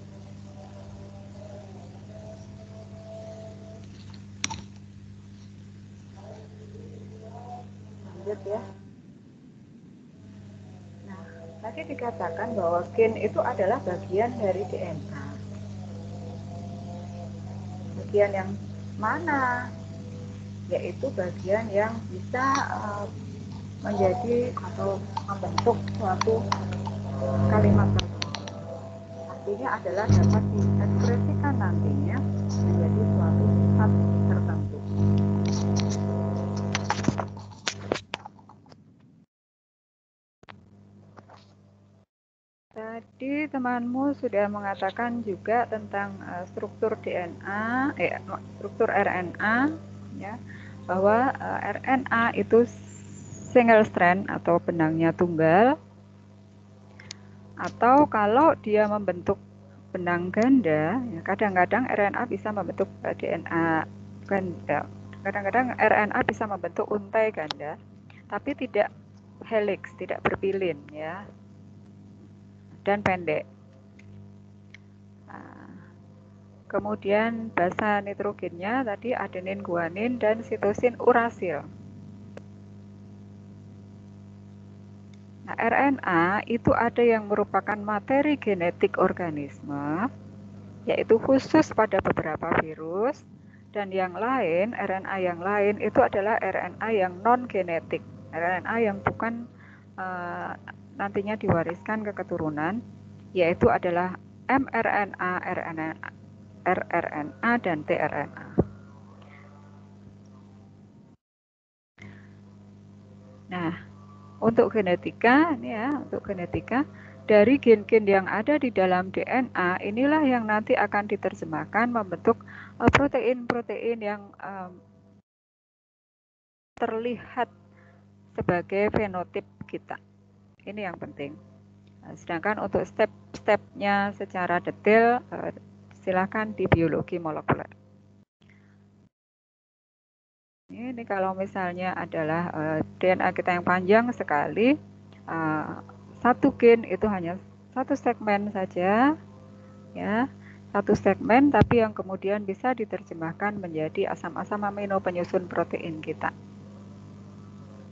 Lanjut ya. Nah, tadi dikatakan bahwa gen itu adalah bagian dari DNA. Bagian yang mana? Yaitu bagian yang bisa menjadi atau membentuk suatu kalimat tertentu. Artinya adalah dapat diekspresikan nantinya menjadi suatu sifat tertentu. Tadi temanmu sudah mengatakan juga tentang struktur DNA, struktur RNA, ya, bahwa RNA itu single strand atau benangnya tunggal, atau kalau dia membentuk benang ganda, ya, kadang-kadang RNA bisa membentuk DNA ganda, kadang-kadang RNA bisa membentuk untai ganda, tapi tidak helix, tidak berpilin, ya, dan pendek. Kemudian basa nitrogennya tadi adenin, guanin, dan sitosin urasil. Nah, RNA itu ada yang merupakan materi genetik organisme, yaitu khusus pada beberapa virus, dan yang lain, RNA yang lain itu adalah RNA yang non-genetik, RNA yang bukan nantinya diwariskan ke keturunan, yaitu adalah mRNA, rRNA, dan tRNA. Nah, untuk genetika, ini ya, untuk genetika, dari gen-gen yang ada di dalam DNA, inilah yang nanti akan diterjemahkan membentuk protein-protein yang terlihat sebagai fenotip kita. Ini yang penting. Sedangkan untuk step-stepnya secara detail, silakan di biologi molekuler. Ini kalau misalnya adalah DNA kita yang panjang sekali, satu gen itu hanya satu segmen saja, ya, satu segmen, tapi yang kemudian bisa diterjemahkan menjadi asam-asam amino penyusun protein kita.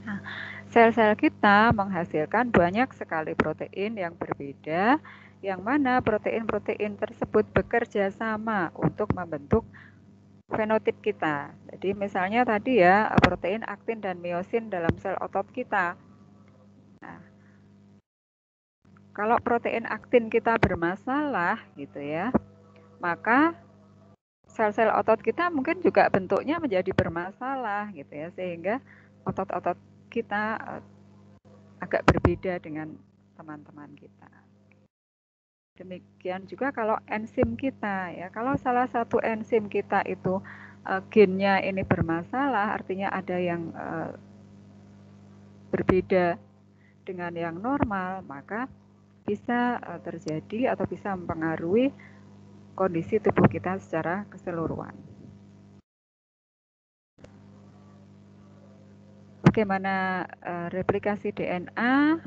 Nah, sel-sel kita menghasilkan banyak sekali protein yang berbeda, yang mana protein-protein tersebut bekerja sama untuk membentuk fenotip kita. Jadi misalnya tadi ya, protein aktin dan miosin dalam sel otot kita. Nah, kalau protein aktin kita bermasalah gitu ya, maka sel-sel otot kita mungkin juga bentuknya menjadi bermasalah gitu ya, sehingga otot-otot kita agak berbeda dengan teman-teman kita. Demikian juga kalau enzim kita ya, kalau salah satu enzim kita itu gennya ini bermasalah, artinya ada yang berbeda dengan yang normal, maka bisa terjadi atau bisa mempengaruhi kondisi tubuh kita secara keseluruhan. Bagaimana replikasi DNA?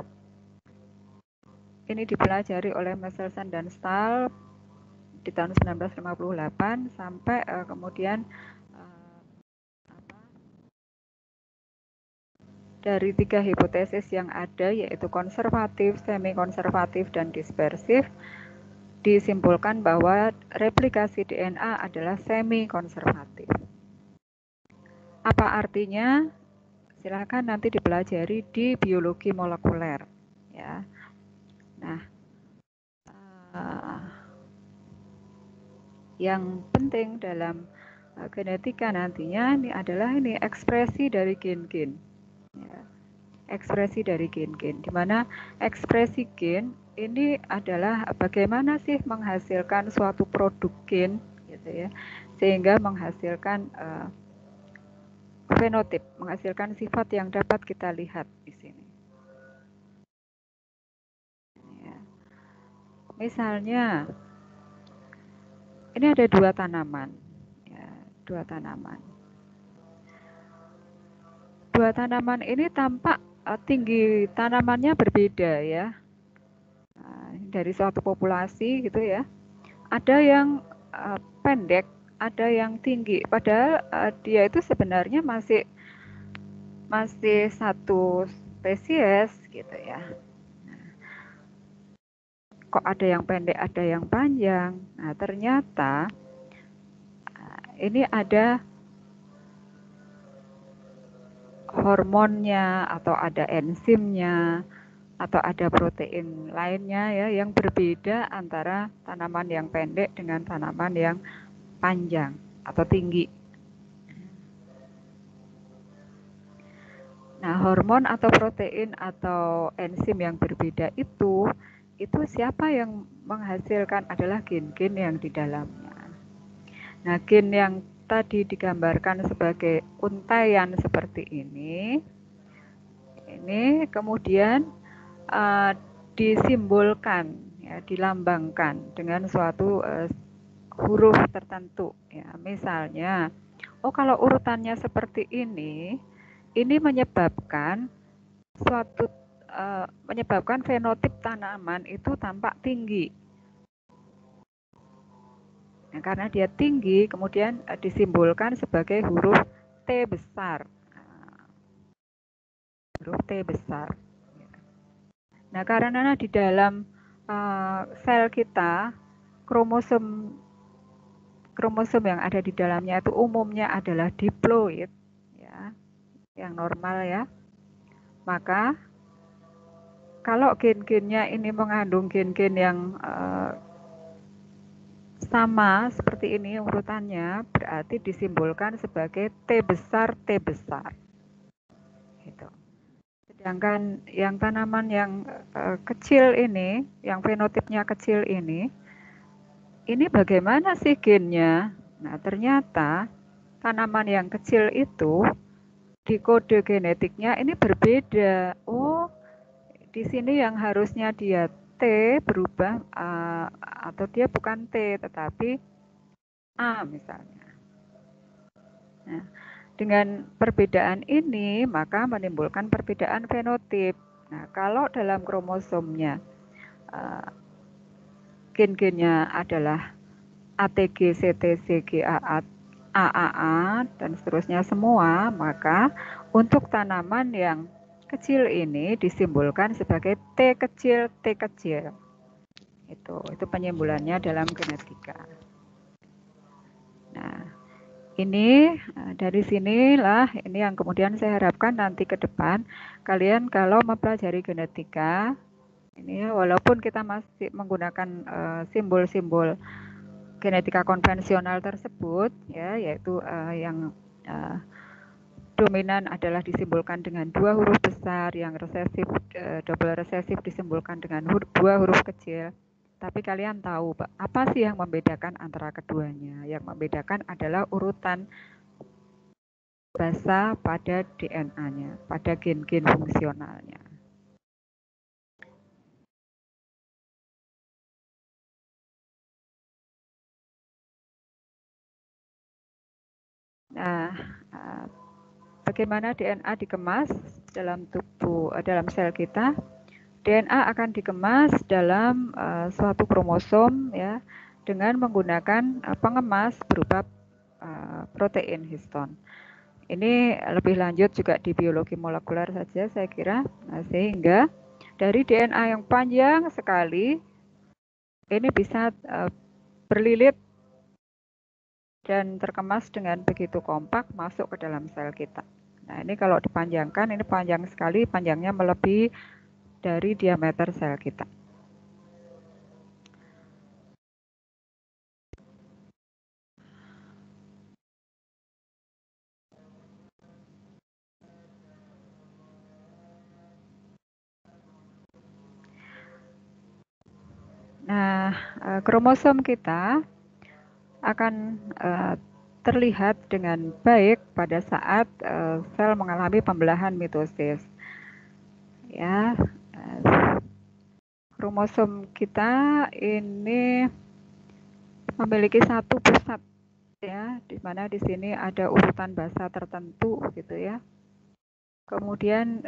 Ini dipelajari oleh Michelson dan Stahl di tahun 1958 sampai kemudian dari 3 hipotesis yang ada, yaitu konservatif, semi-konservatif, dan dispersif, disimpulkan bahwa replikasi DNA adalah semi-konservatif. Apa artinya? Silakan nanti dipelajari di biologi molekuler. Ya. Nah, yang penting dalam genetika nantinya ini adalah ini ekspresi dari gen-gen. Ya. Ekspresi dari gen-gen, di mana ekspresi gen ini adalah bagaimana sih menghasilkan suatu produk gen, gitu ya, sehingga menghasilkan fenotip, menghasilkan sifat yang dapat kita lihat di sini. Ya. Misalnya, ini ada 2 tanaman, ya, 2 tanaman. 2 tanaman ini tampak tinggi tanamannya berbeda ya. Nah, dari suatu populasi gitu ya. Ada yang pendek, ada yang tinggi. Padahal dia itu sebenarnya masih satu spesies gitu ya. Kok ada yang pendek, ada yang panjang. Nah, ternyata ini ada hormonnya atau ada enzimnya atau ada protein lainnya ya yang berbeda antara tanaman yang pendek dengan tanaman yang panjang atau tinggi. Nah, hormon atau protein atau enzim yang berbeda itu siapa yang menghasilkan adalah gen-gen yang di dalamnya. Nah, gen yang tadi digambarkan sebagai untaian seperti ini kemudian disimbolkan, ya, dilambangkan dengan suatu huruf tertentu. Ya, misalnya, kalau urutannya seperti ini menyebabkan menyebabkan fenotip tanaman itu tampak tinggi. Nah, karena dia tinggi, kemudian disimbolkan sebagai huruf T besar. Huruf T besar. Nah, karena di dalam sel kita, kromosom yang ada di dalamnya itu umumnya adalah diploid, ya, yang normal ya. Maka kalau gen-gennya ini mengandung gen-gen yang sama seperti ini urutannya, berarti disimbolkan sebagai T besar, T besar. Gitu. Sedangkan yang tanaman yang kecil ini, yang fenotipnya kecil ini bagaimana sih gennya? Nah, ternyata tanaman yang kecil itu di kode genetiknya ini berbeda. Oh, di sini yang harusnya dia T berubah atau dia bukan T tetapi A misalnya. Nah, dengan perbedaan ini maka menimbulkan perbedaan fenotip. Nah, kalau dalam kromosomnya gen-gennya adalah ATG, CTC, GAA, AAA dan seterusnya semua, maka untuk tanaman yang kecil ini disimbolkan sebagai T kecil, T kecil. Itu penyimbolannya dalam genetika. Nah, ini dari sinilah ini yang kemudian saya harapkan nanti ke depan kalian kalau mempelajari genetika ini walaupun kita masih menggunakan simbol-simbol genetika konvensional tersebut ya, yaitu yang dominan adalah disimbolkan dengan 2 huruf besar, yang resesif double resesif disimbolkan dengan 2 huruf kecil. Tapi kalian tahu apa sih yang membedakan antara keduanya? Yang membedakan adalah urutan basa pada DNA-nya, pada gen-gen fungsionalnya. Nah, bagaimana DNA dikemas dalam tubuh, dalam sel kita? DNA akan dikemas dalam suatu kromosom ya dengan menggunakan pengemas berupa protein histon. Ini lebih lanjut juga di biologi molekuler saja saya kira. Nah, sehingga dari DNA yang panjang sekali ini bisa berlilit dan terkemas dengan begitu kompak masuk ke dalam sel kita. Nah, ini kalau dipanjangkan, ini panjang sekali, panjangnya melebihi dari diameter sel kita. Nah, kromosom kita akan terlihat dengan baik pada saat sel mengalami pembelahan mitosis. Ya, kromosom kita ini memiliki satu pusat ya, di mana di sini ada urutan basa tertentu gitu ya. Kemudian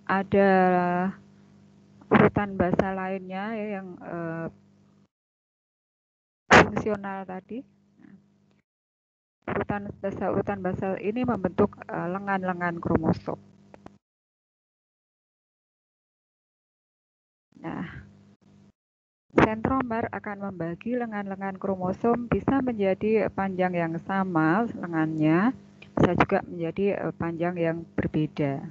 ada urutan basa lainnya ya, yang fungsional tadi. Urutan basa ini membentuk lengan-lengan kromosom. Nah, sentromer akan membagi lengan-lengan kromosom bisa menjadi panjang yang sama lengannya, bisa juga menjadi panjang yang berbeda.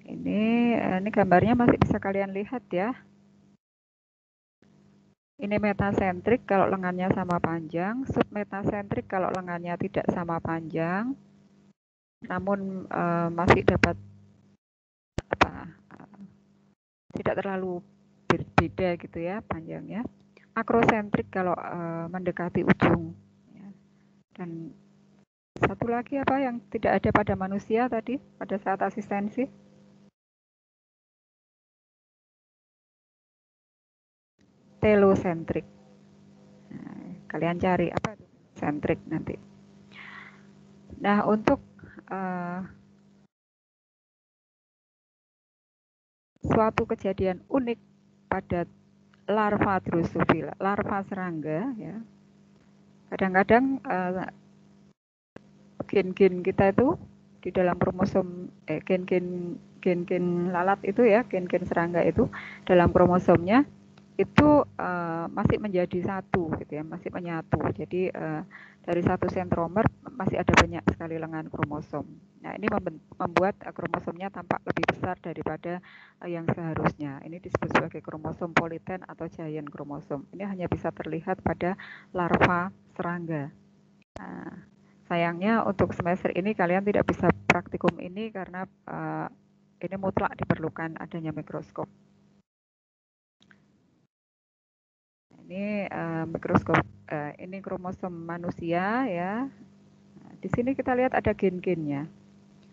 Ini gambarnya masih bisa kalian lihat ya. Ini metasentrik kalau lengannya sama panjang, submetasentrik kalau lengannya tidak sama panjang, namun masih dapat tidak terlalu berbeda gitu ya panjangnya. Akrosentrik kalau mendekati ujung. Ya. Dan satu lagi apa yang tidak ada pada manusia tadi pada saat asistensi? Telosentrik. Nah, kalian cari apa itu sentrik nanti. Nah, untuk suatu kejadian unik pada larva Drosophila, larva serangga ya. Kadang-kadang gen-gen kita itu di dalam kromosom gen-gen lalat itu ya, gen-gen serangga itu dalam kromosomnya itu masih menjadi satu gitu ya, masih menyatu. Jadi dari satu sentromer masih ada banyak sekali lengan kromosom. Nah, ini membuat kromosomnya tampak lebih besar daripada yang seharusnya. Ini disebut sebagai kromosom politen atau giant kromosom. Ini hanya bisa terlihat pada larva serangga. Nah, sayangnya untuk semester ini kalian tidak bisa praktikum ini karena ini mutlak diperlukan adanya mikroskop. Ini mikroskop, ini kromosom manusia ya. Nah, di sini kita lihat ada gen-gennya.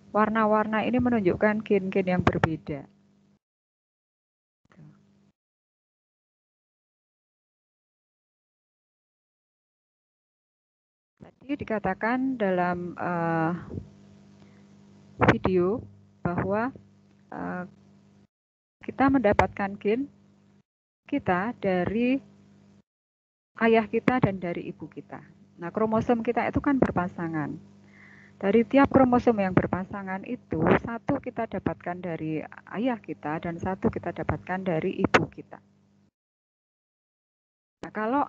Warna-warna ini menunjukkan gen-gen yang berbeda. Tadi dikatakan dalam video bahwa kita mendapatkan gen kita dari ayah kita dan dari ibu kita. Nah, kromosom kita itu kan berpasangan. Dari tiap kromosom yang berpasangan itu, satu kita dapatkan dari ayah kita dan satu kita dapatkan dari ibu kita. Nah, kalau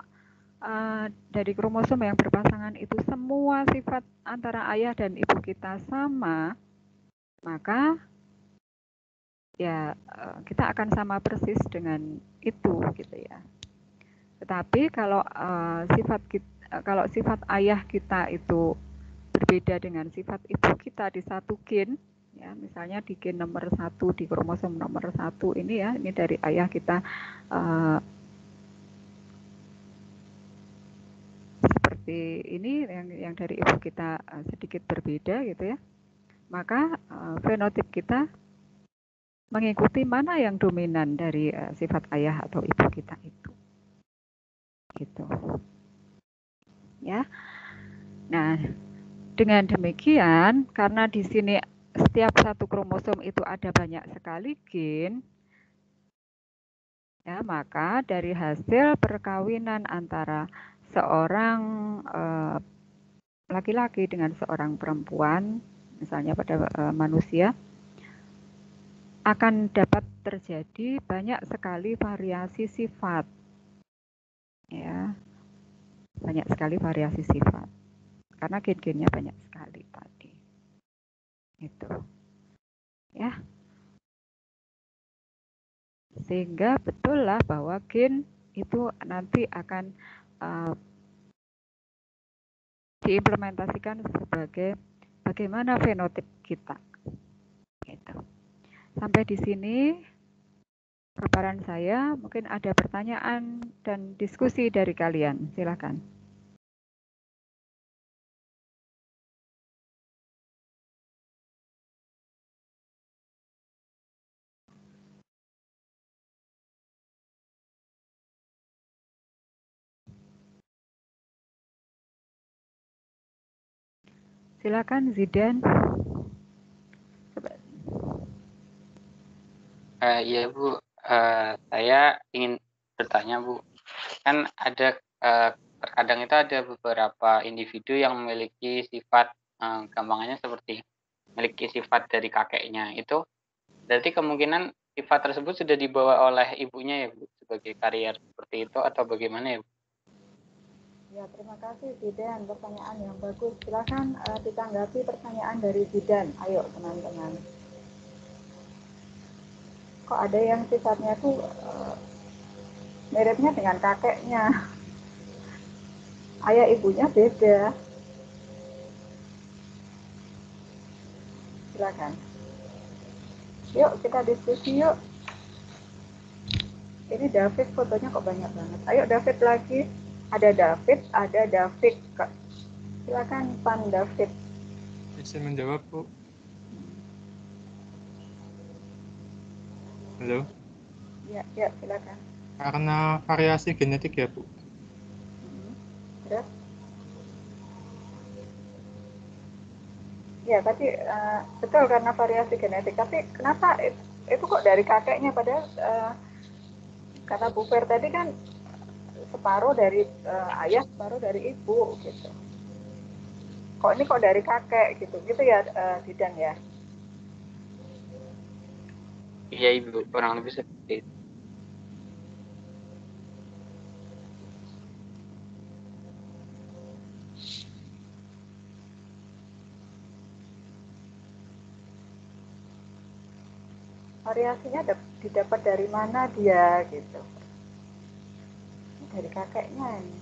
dari kromosom yang berpasangan itu semua sifat antara ayah dan ibu kita sama, maka ya kita akan sama persis dengan itu gitu ya. Tetapi kalau sifat ayah kita itu berbeda dengan sifat ibu kita di satu gen, ya misalnya di gen nomor 1 di kromosom nomor 1 ini ya, ini dari ayah kita seperti ini, yang dari ibu kita sedikit berbeda gitu ya, maka fenotip kita mengikuti mana yang dominan dari sifat ayah atau ibu kita itu. Gitu. Ya. Nah, dengan demikian karena di sini setiap satu kromosom itu ada banyak sekali gen, ya, maka dari hasil perkawinan antara seorang laki-laki dengan seorang perempuan, misalnya pada manusia, akan dapat terjadi banyak sekali variasi sifat. Ya, banyak sekali variasi sifat. Karena gen-gennya banyak sekali tadi. Itu. Ya. Sehingga betul lah bahwa gen itu nanti akan diimplementasikan sebagai bagaimana fenotip kita. Gitu. Sampai di sini paparan saya, mungkin ada pertanyaan dan diskusi dari kalian. Silakan. Silakan Zidan. Iya Bu, saya ingin bertanya Bu, kan ada terkadang itu ada beberapa individu yang memiliki sifat gampangannya seperti memiliki sifat dari kakeknya, itu berarti kemungkinan sifat tersebut sudah dibawa oleh ibunya ya Bu sebagai karier seperti itu atau bagaimana ya Bu? Ya, terima kasih Bidan, pertanyaan yang bagus. Silakan ditanggapi pertanyaan dari Bidan. Ayo teman-teman. Kok ada yang sifatnya tuh miripnya dengan kakeknya, ayah ibunya beda. Silakan. Yuk kita diskusi yuk. Ini David fotonya kok banyak banget. Ayo David lagi. Ada David, ada David. Silakan Pan David. Bisa menjawab, Bu. Halo. Ya, silakan. Karena variasi genetik ya, Bu. Terus? Ya, tadi betul karena variasi genetik. Tapi kenapa itu kok dari kakeknya? Padahal kata Bu Fer tadi kan separuh dari ayah, separuh dari ibu gitu. Kok ini kok dari kakek gitu ya Didan ya? Iya Ibu, kurang lebih seperti itu. Variasinya didapat dari mana dia gitu? Dari kakeknya ini.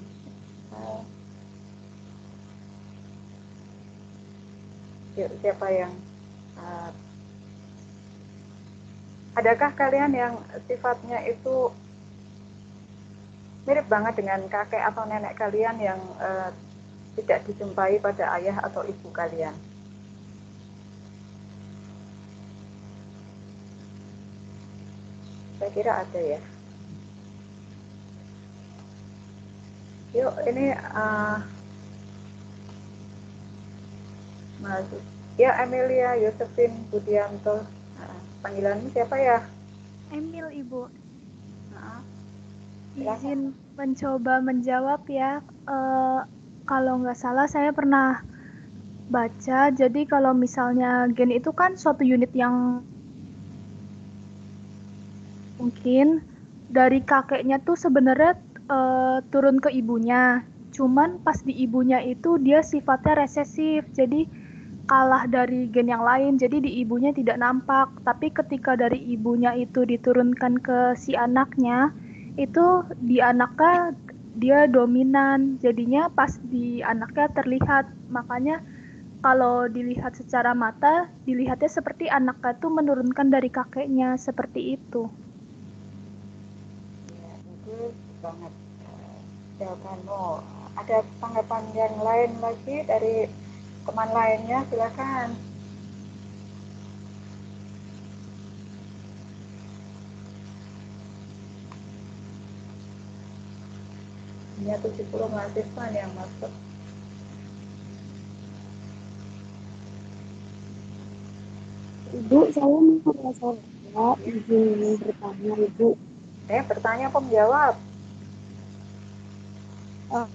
Siapa yang adakah kalian yang sifatnya itu mirip banget dengan kakek atau nenek kalian yang tidak dijumpai pada ayah atau ibu kalian? Saya kira ada ya. Yuk ini masuk. Ya Amelia, Yosefin, Budianto. Panggilanmu siapa ya? Emil, Ibu. Silakan. Izin mencoba menjawab ya. Kalau nggak salah saya pernah baca, jadi kalau misalnya gen itu kan suatu unit yang mungkin dari kakeknya tuh sebenarnya turun ke ibunya. Cuman pas di ibunya itu dia sifatnya resesif, jadi kalah dari gen yang lain, jadi di ibunya tidak nampak. Tapi ketika dari ibunya itu diturunkan ke si anaknya, itu di anaknya dia dominan, jadinya pas di anaknya terlihat. Makanya kalau dilihat secara mata, dilihatnya seperti anaknya itu menurunkan dari kakeknya, seperti itu. Ya, bagus banget jawabanmu. Ada tanggapan yang lain lagi dari teman lainnya? Silakan. Hanya 70 mahasiswa yang masuk. Ibu, saya mau izin bertanya, Ibu. Bertanya apa menjawab?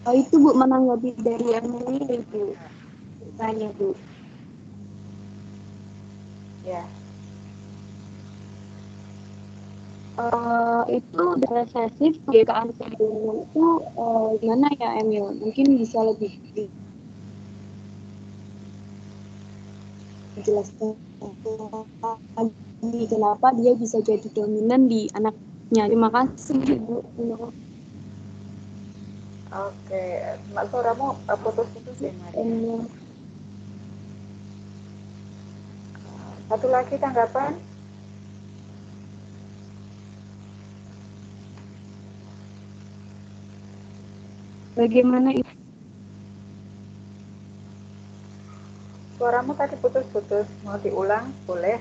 Itu Bu, menanggapi dari Emily, Ibu. Bertanya, Bu. Ya. Itu resesif GKAN itu gimana ya, Emil? Mungkin bisa lebih dijelaskan kenapa dia bisa jadi dominan di anaknya. Terima kasih, Ibu. Oke, Mbak suaramu putus-putus ya, Maria. Satu lagi tanggapan? Bagaimana itu? Suaramu tadi putus-putus, mau diulang? Boleh?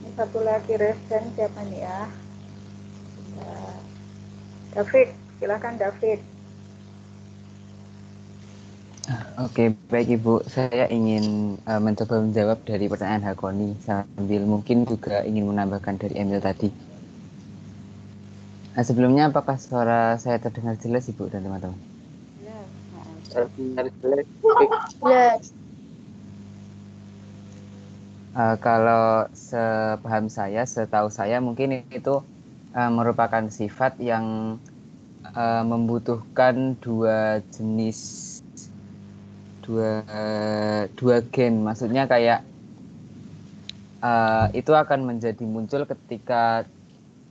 Ini satu lagi resen siapa nih ya? David, silakan David. Oke, baik Ibu. Saya ingin mencoba menjawab dari pertanyaan Hakoni sambil mungkin juga ingin menambahkan dari Emil tadi. Sebelumnya apakah suara saya terdengar jelas Ibu dan teman-teman? Terdengar jelas. Jelas. Kalau sepaham saya, setahu saya mungkin itu merupakan sifat yang membutuhkan dua gen. Maksudnya kayak itu akan menjadi muncul ketika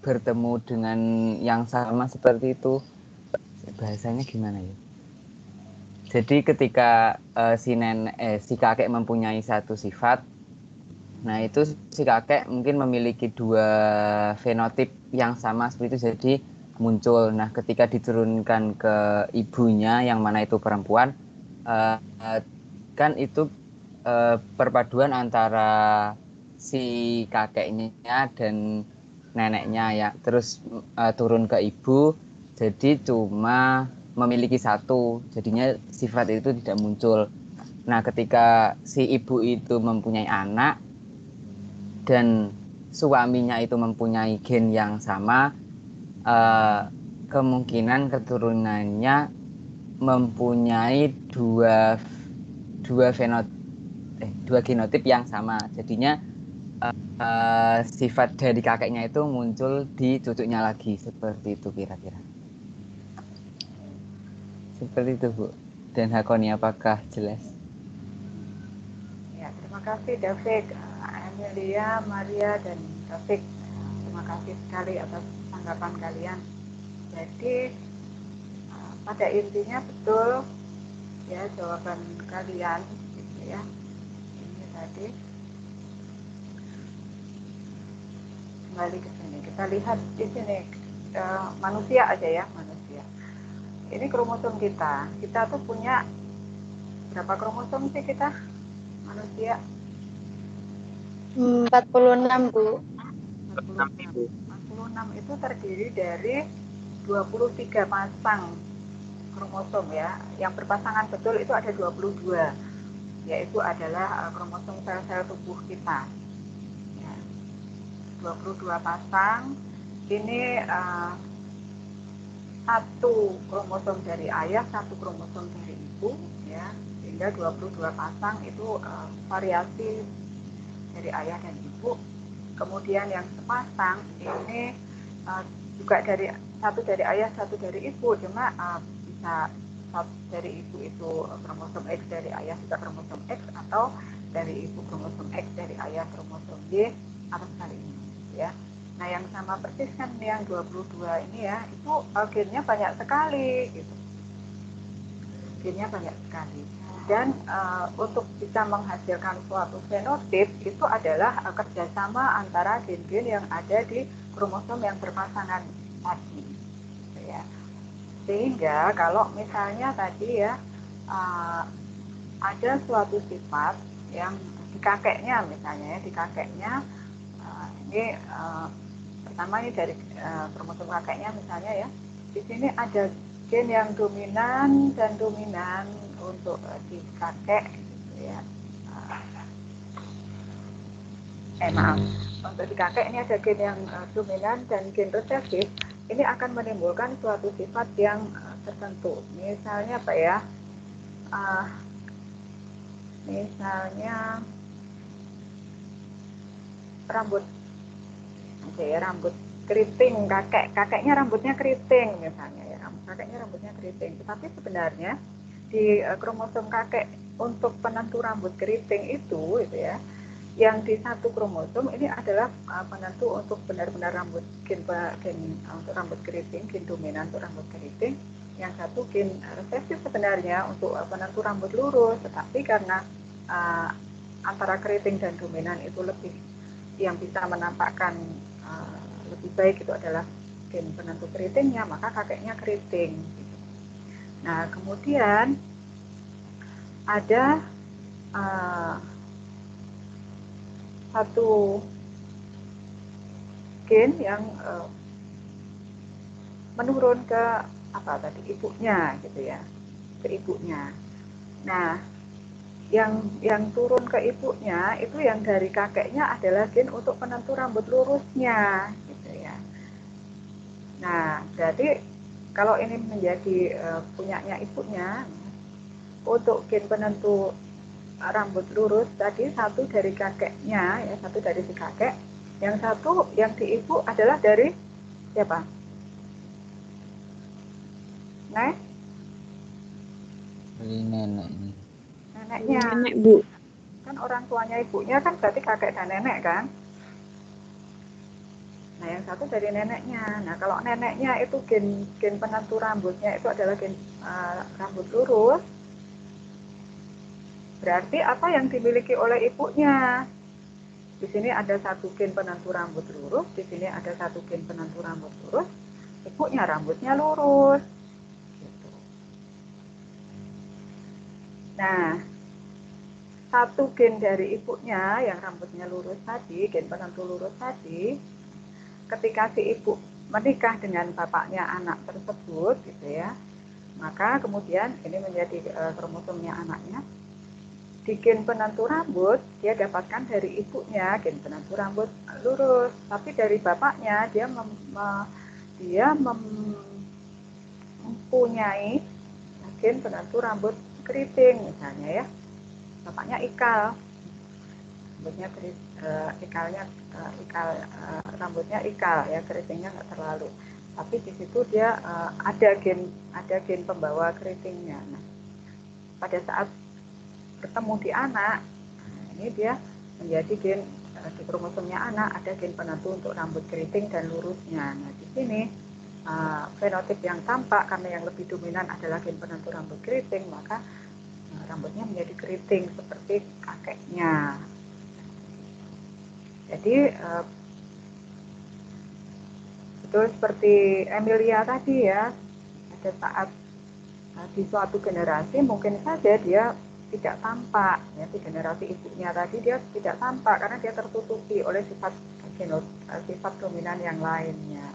bertemu dengan yang sama seperti itu. Bahasanya gimana ya? Jadi ketika si kakek mempunyai satu sifat, nah itu si kakek mungkin memiliki dua fenotip yang sama seperti itu, jadi muncul. Nah ketika diturunkan ke ibunya yang mana itu perempuan, kan itu perpaduan antara si kakeknya dan neneknya ya, terus turun ke ibu, jadi cuma memiliki satu, jadinya sifat itu tidak muncul. Nah ketika si ibu itu mempunyai anak dan suaminya itu mempunyai gen yang sama, kemungkinan keturunannya mempunyai dua genotip yang sama. Jadinya sifat dari kakeknya itu muncul di cucunya lagi, seperti itu kira-kira. Seperti itu Bu. Dan Hakoni, apakah jelas? Ya, terima kasih David, Amelia, Maria, dan David. Terima kasih sekali atas tanggapan kalian. Jadi pada intinya betul ya jawaban kalian gitu ya. Ini tadi kembali ke sini. Kita lihat di sini manusia aja ya, manusia. Ini kromosom kita. Kita tuh punya berapa kromosom sih kita? Manusia 46 Bu. 46 itu terdiri dari 23 pasang kromosom ya. Yang berpasangan betul itu ada 22, yaitu adalah kromosom sel-sel tubuh kita ya. 22 pasang. Ini satu kromosom dari ayah, satu kromosom dari ibu ya, sehingga 22 pasang itu variasi dari ayah dan ibu. Kemudian yang sepasang ini juga satu dari ayah, satu dari ibu, cuma bisa satu dari ibu itu kromosom X, dari ayah juga kromosom X, atau dari ibu kromosom X, dari ayah kromosom Y, atau sebaliknya ya. Nah yang sama persis kan yang 22 ini ya, itu gennya banyak sekali gitu. Gennya banyak sekali. Dan untuk bisa menghasilkan suatu fenotip itu adalah kerjasama antara gen-gen yang ada di kromosom yang berpasangan tadi gitu ya. Sehingga kalau misalnya tadi ya ada suatu sifat yang di kakeknya misalnya ya, di kakeknya ini pertama ini dari kromosom kakeknya misalnya ya, di sini ada gen yang dominan dan dominan untuk di kakek gitu ya. Maaf, untuk di kakek ini ada gen yang dominan dan gen resesif. Ini akan menimbulkan suatu sifat yang tertentu. Misalnya apa ya? Misalnya rambut aja ya, rambut keriting kakeknya rambutnya keriting misalnya ya, kakeknya rambutnya keriting. Tetapi sebenarnya di kromosom kakek untuk penentu rambut keriting itu ya, yang di satu kromosom ini adalah penentu untuk benar-benar rambut gen untuk rambut keriting, gen dominan untuk rambut keriting. Yang satu gen resesif sebenarnya untuk penentu rambut lurus, tetapi karena antara keriting dan dominan itu lebih yang bisa menampakkan lebih baik itu adalah gen penentu keritingnya, maka kakeknya keriting. Nah kemudian ada satu gen yang menurun ke apa tadi ibunya gitu ya, ke ibunya. Nah yang turun ke ibunya itu yang dari kakeknya adalah gen untuk penentu rambut lurusnya gitu ya. Nah berarti kalau ini menjadi punyanya ibunya, untuk gen penentu rambut lurus tadi satu dari kakeknya, ya satu dari si kakek, yang satu yang di ibu adalah dari siapa? Nek? Dari nenek ini. Neneknya. Nenek, Bu. Kan orang tuanya ibunya kan berarti kakek dan nenek kan? Nah, yang satu dari neneknya. Nah, kalau neneknya itu gen penentu rambutnya itu adalah gen rambut lurus, berarti apa yang dimiliki oleh ibunya? Di sini ada satu gen penentu rambut lurus, di sini ada satu gen penentu rambut lurus, ibunya rambutnya lurus. Gitu. Nah, satu gen dari ibunya yang rambutnya lurus tadi, gen penentu lurus tadi, ketika si ibu menikah dengan bapaknya anak tersebut, gitu ya, maka kemudian ini menjadi kromosomnya anaknya. Di gen penentu rambut dia dapatkan dari ibunya gen penentu rambut lurus, tapi dari bapaknya dia mempunyai gen penentu rambut keriting misalnya ya. Bapaknya ikal, rambutnya rambutnya ikal ya, keritingnya nggak terlalu. Tapi di situ dia ada gen pembawa keritingnya. Nah, pada saat bertemu di anak, ini dia menjadi gen di kromosomnya anak ada gen penentu untuk rambut keriting dan lurusnya. Nah, di sini fenotip yang tampak karena yang lebih dominan adalah gen penentu rambut keriting, maka rambutnya menjadi keriting seperti kakeknya. Jadi betul seperti Emilia tadi ya, pada saat di suatu generasi mungkin saja dia tidak tampak ya, di generasi ibunya tadi dia tidak tampak karena dia tertutupi oleh sifat dominan yang lainnya.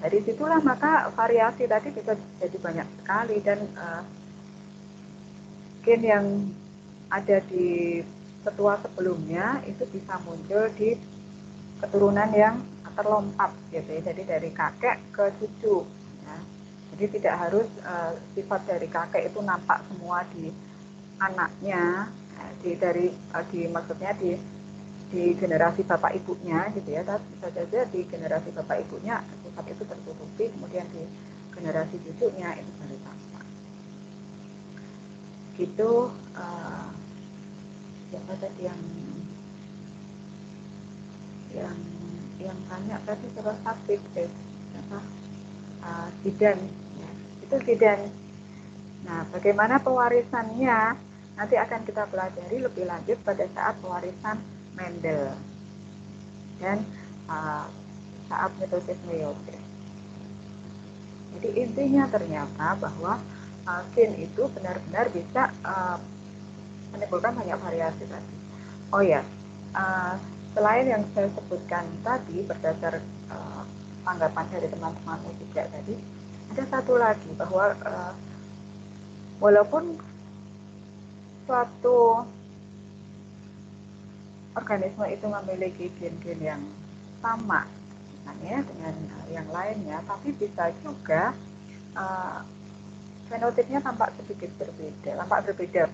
Dari situlah maka variasi tadi bisa jadi banyak sekali, dan gen yang ada di tetua sebelumnya itu bisa muncul di keturunan yang terlompat gitu ya, jadi dari kakek ke cucu ya. Jadi tidak harus sifat dari kakek itu nampak semua di anaknya, maksudnya di generasi bapak ibunya gitu ya, tapi bisa saja di generasi bapak ibunya sifat itu tertutupi, kemudian di generasi cucunya itu baru tampak. Gitu. Siapa tadi yang tanya tadi terus aktif Zidan ya, itu Zidan. Nah, bagaimana pewarisannya nanti akan kita pelajari lebih lanjut pada saat pewarisan Mendel dan saat mitosis meiosis. Jadi intinya ternyata bahwa gen itu benar-benar bisa menimbulkan banyak variasi tadi. Oh ya, selain yang saya sebutkan tadi berdasar tanggapan dari teman-teman juga tadi, ada satu lagi bahwa walaupun suatu organisme itu memiliki gen-gen yang sama misalnya dengan yang lainnya, tapi bisa juga fenotipnya tampak sedikit berbeda,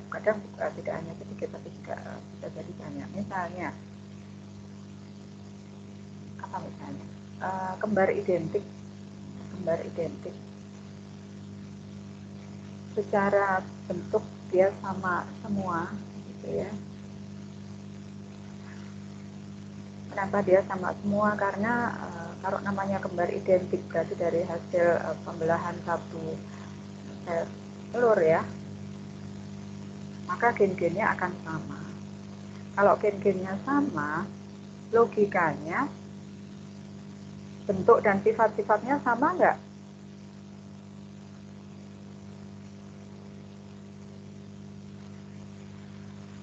kadang tidak hanya sedikit tapi juga bisa jadi banyak. Misalnya apa misalnya kembar identik secara bentuk dia sama semua gitu ya. Kenapa dia sama semua? Karena kalau namanya kembar identik berarti dari hasil pembelahan satu sel telur ya, maka gen-gennya akan sama. Kalau gen-gennya sama, logikanya bentuk dan sifat-sifatnya sama nggak?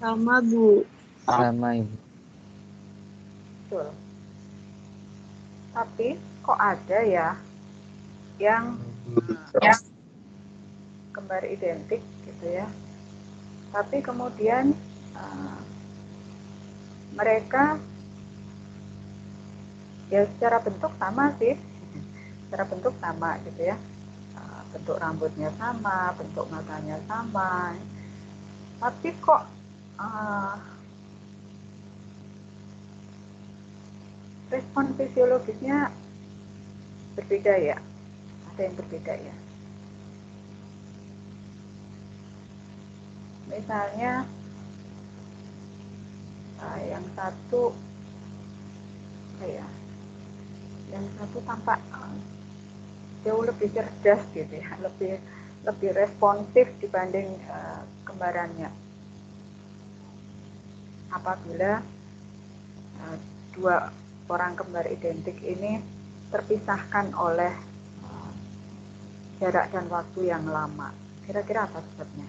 Sama, Bu. Sama, Ibu. Betul. Tapi kok ada ya yang kembar identik gitu ya, tapi kemudian mereka ya secara bentuk sama sih, secara bentuk sama gitu ya, bentuk rambutnya sama, bentuk matanya sama, tapi kok respon fisiologisnya berbeda ya, ada yang berbeda ya. Misalnya yang satu tampak jauh lebih cerdas gitu ya, lebih responsif dibanding kembarannya. Apabila dua orang kembar identik ini terpisahkan oleh jarak dan waktu yang lama, kira-kira apa sebabnya?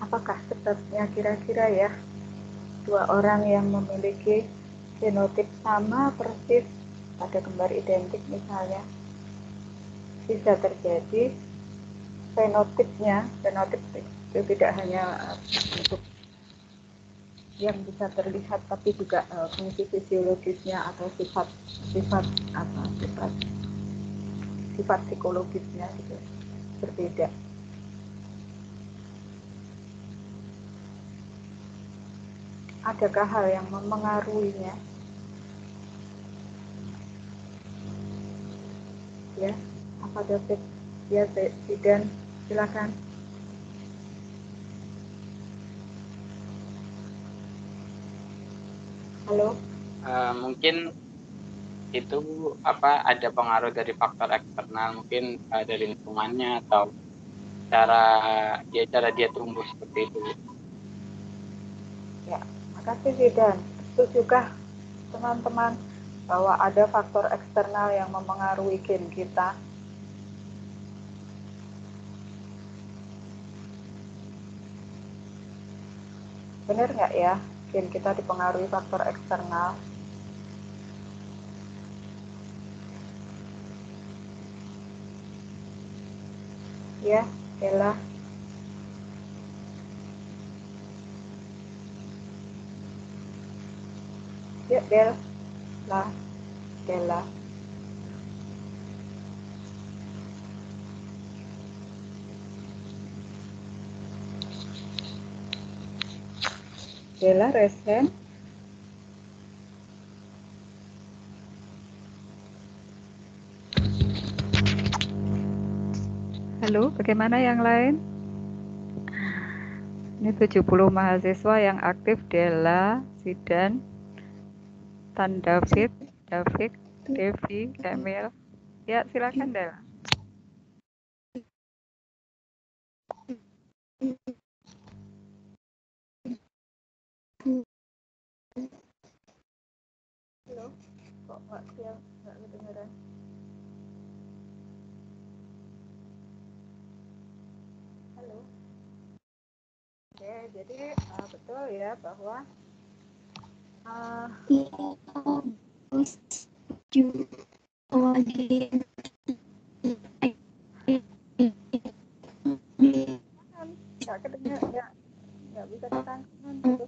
Apakah sebabnya kira-kira ya, dua orang yang memiliki genotip sama persis pada kembar identik misalnya, bisa terjadi fenotip itu tidak hanya bentuk yang bisa terlihat, tapi juga fungsi fisiologisnya atau sifat psikologisnya gitu berbeda. Adakah hal yang memengaruhinya? Ya, apa David? Ya, Zidan, silakan. Halo. Mungkin itu ada pengaruh dari faktor eksternal, mungkin dari lingkungannya atau cara dia tumbuh seperti itu. Ya, makasih Zidan. Setujukah teman-teman bahwa ada faktor eksternal yang memengaruhi gen kita? Benar nggak ya, gen kita dipengaruhi faktor eksternal? Ya, Bella. Ya, Bella. Bella resen. Halo, bagaimana yang lain? Ini 70 mahasiswa yang aktif, Della, Zidan, Tan David, Devi, Emil. Ya, silakan Della. Halo, kok nggak kedengeran? Halo. Oke, jadi betul ya bahwa nggak kedengeran, nggak bisa ditangkap gitu.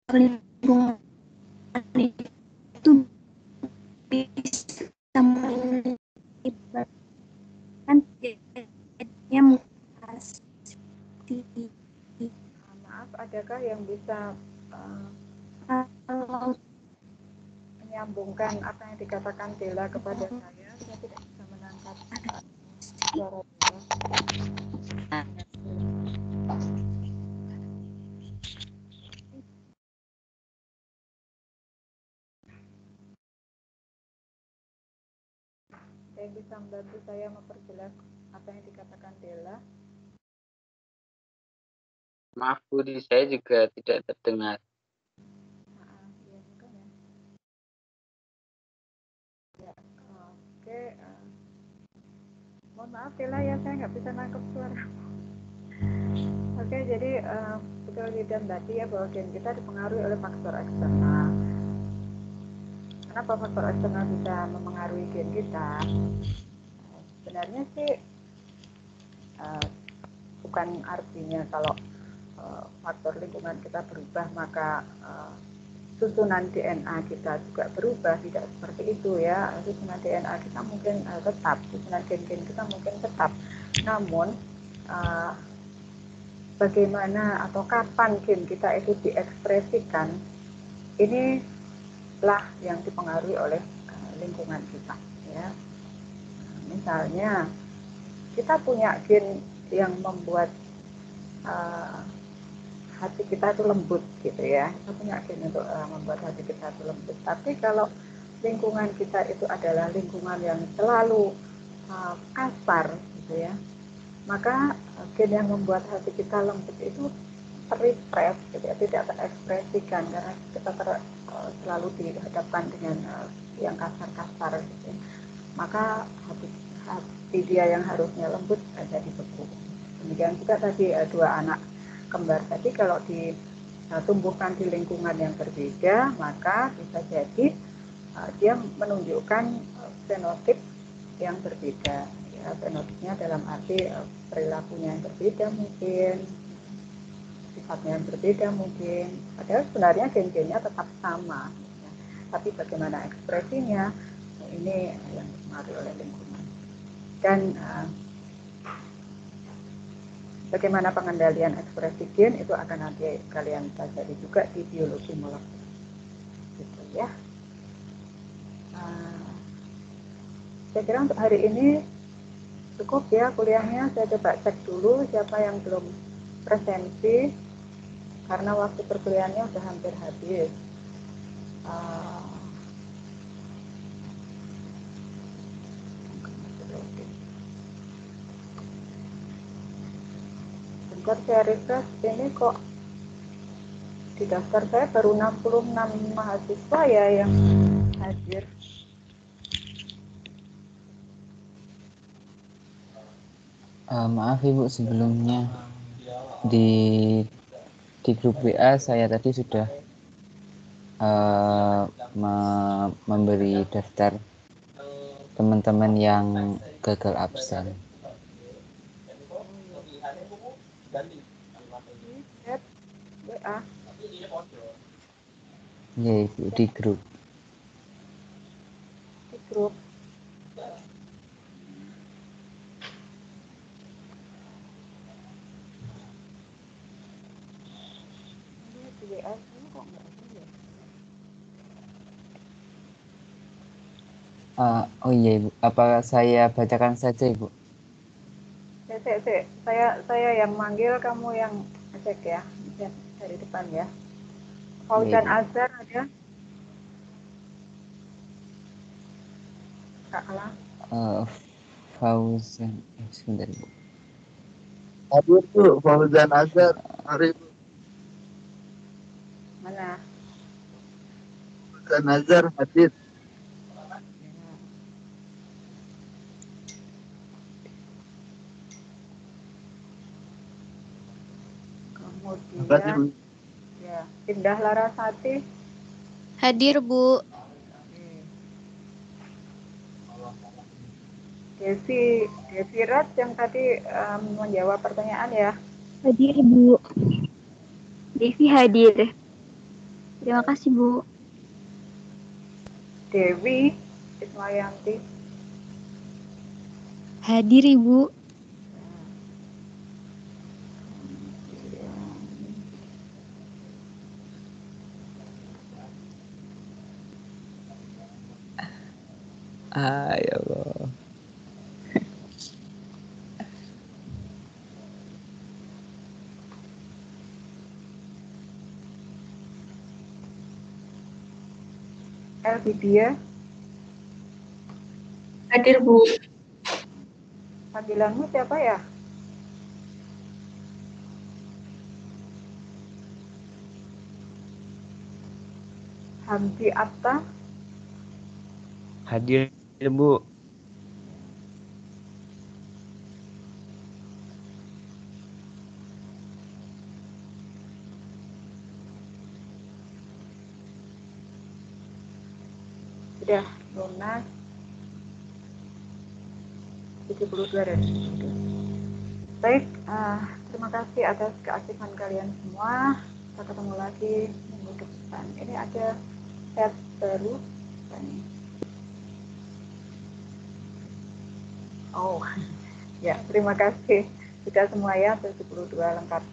Lingkungan itu bisa menyebabkan jadinya mutasi. Maaf, adakah yang bisa Kalau menyambungkan apa yang dikatakan Della kepada saya? Saya tidak bisa menangkap suara Della. Yang bisa membantu saya memperjelas apa yang dikatakan Della? Maaf Bu, di saya juga tidak terdengar. Ya, makanya. Ya, oke. Mohon maaf Vila ya, saya nggak bisa nangkep suara. Oke, jadi betul Lidan tadi ya bahwa gen kita dipengaruhi oleh faktor eksternal. Kenapa faktor eksternal bisa mempengaruhi gen kita? Sebenarnya sih bukan artinya kalau faktor lingkungan kita berubah maka susunan DNA kita juga berubah, tidak seperti itu ya. Susunan DNA kita mungkin tetap, susunan gen-gen kita mungkin tetap, namun bagaimana atau kapan gen kita itu diekspresikan, inilah yang dipengaruhi oleh lingkungan kita ya. Misalnya kita punya gen yang membuat hati kita itu lembut gitu ya, kita punya gen untuk membuat hati kita itu lembut. Tapi kalau lingkungan kita itu adalah lingkungan yang selalu kasar gitu ya, maka gen yang membuat hati kita lembut itu terrepress gitu ya, tidak terekspresikan karena kita selalu dihadapkan dengan yang kasar-kasar gitu ya. Maka hati dia yang harusnya lembut jadi beku. Demikian juga tadi dua anak kembar tadi kalau ditumbuhkan di lingkungan yang berbeda, maka bisa jadi dia menunjukkan fenotip yang berbeda ya, fenotipnya dalam arti perilakunya yang berbeda mungkin, sifatnya yang berbeda mungkin, padahal sebenarnya gen-gennya tetap sama ya. Tapi bagaimana ekspresinya ini yang dipengaruhi oleh lingkungan. Dan bagaimana pengendalian ekspresi gen itu akan nanti kalian pelajari juga di biologi molekuler. Gitu ya. Saya kira untuk hari ini cukup ya kuliahnya. Saya coba cek dulu siapa yang belum presensi karena waktu perkuliahannya sudah hampir habis. Bentar saya refresh, ini kok di daftar saya baru 66 mahasiswa ya yang hadir. Maaf Ibu, sebelumnya di grup WA saya tadi sudah memberi daftar teman-teman yang gagal absen. WA. Ya Ibu, di grup. Di grup. Di WA saya kok nggak ada ya? Oh iya Ibu, apa saya bacakan saja Ibu? Saya yang manggil, kamu yang cek ya, dari depan ya. Fauzan Azhar ada? Kak Alang? Fauzan, sebentar Ibu. Hadir Bu, Fauzan Azhar. Mari Bu. Mana? Fauzan Azhar hadir. Kemudian ya, Indah Larasati hadir Bu. Devi Rat yang tadi menjawab pertanyaan ya. Hadir Bu. Devi hadir. Terima kasih Bu. Dewi Ismayanti hadir Ibu. Ya Allah. Elvidia Hadir Bu. Panggilanmu siapa ya? Hamdi Atta hadir Bu. sudah lunas 72 dari 72. Baik, terima kasih atas keaktifan kalian semua. Kita ketemu lagi minggu depan. Ini ada chat baru. Ini. Oh, ya, terima kasih. Sudah semua ya, 72 lengkap.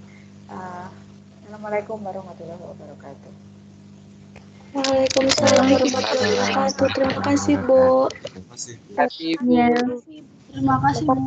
Assalamualaikum warahmatullahi wabarakatuh. Waalaikumsalam warahmatullahi wabarakatuh. Terima kasih, Bu. Terima kasih, Bu. Terima kasih, Bu.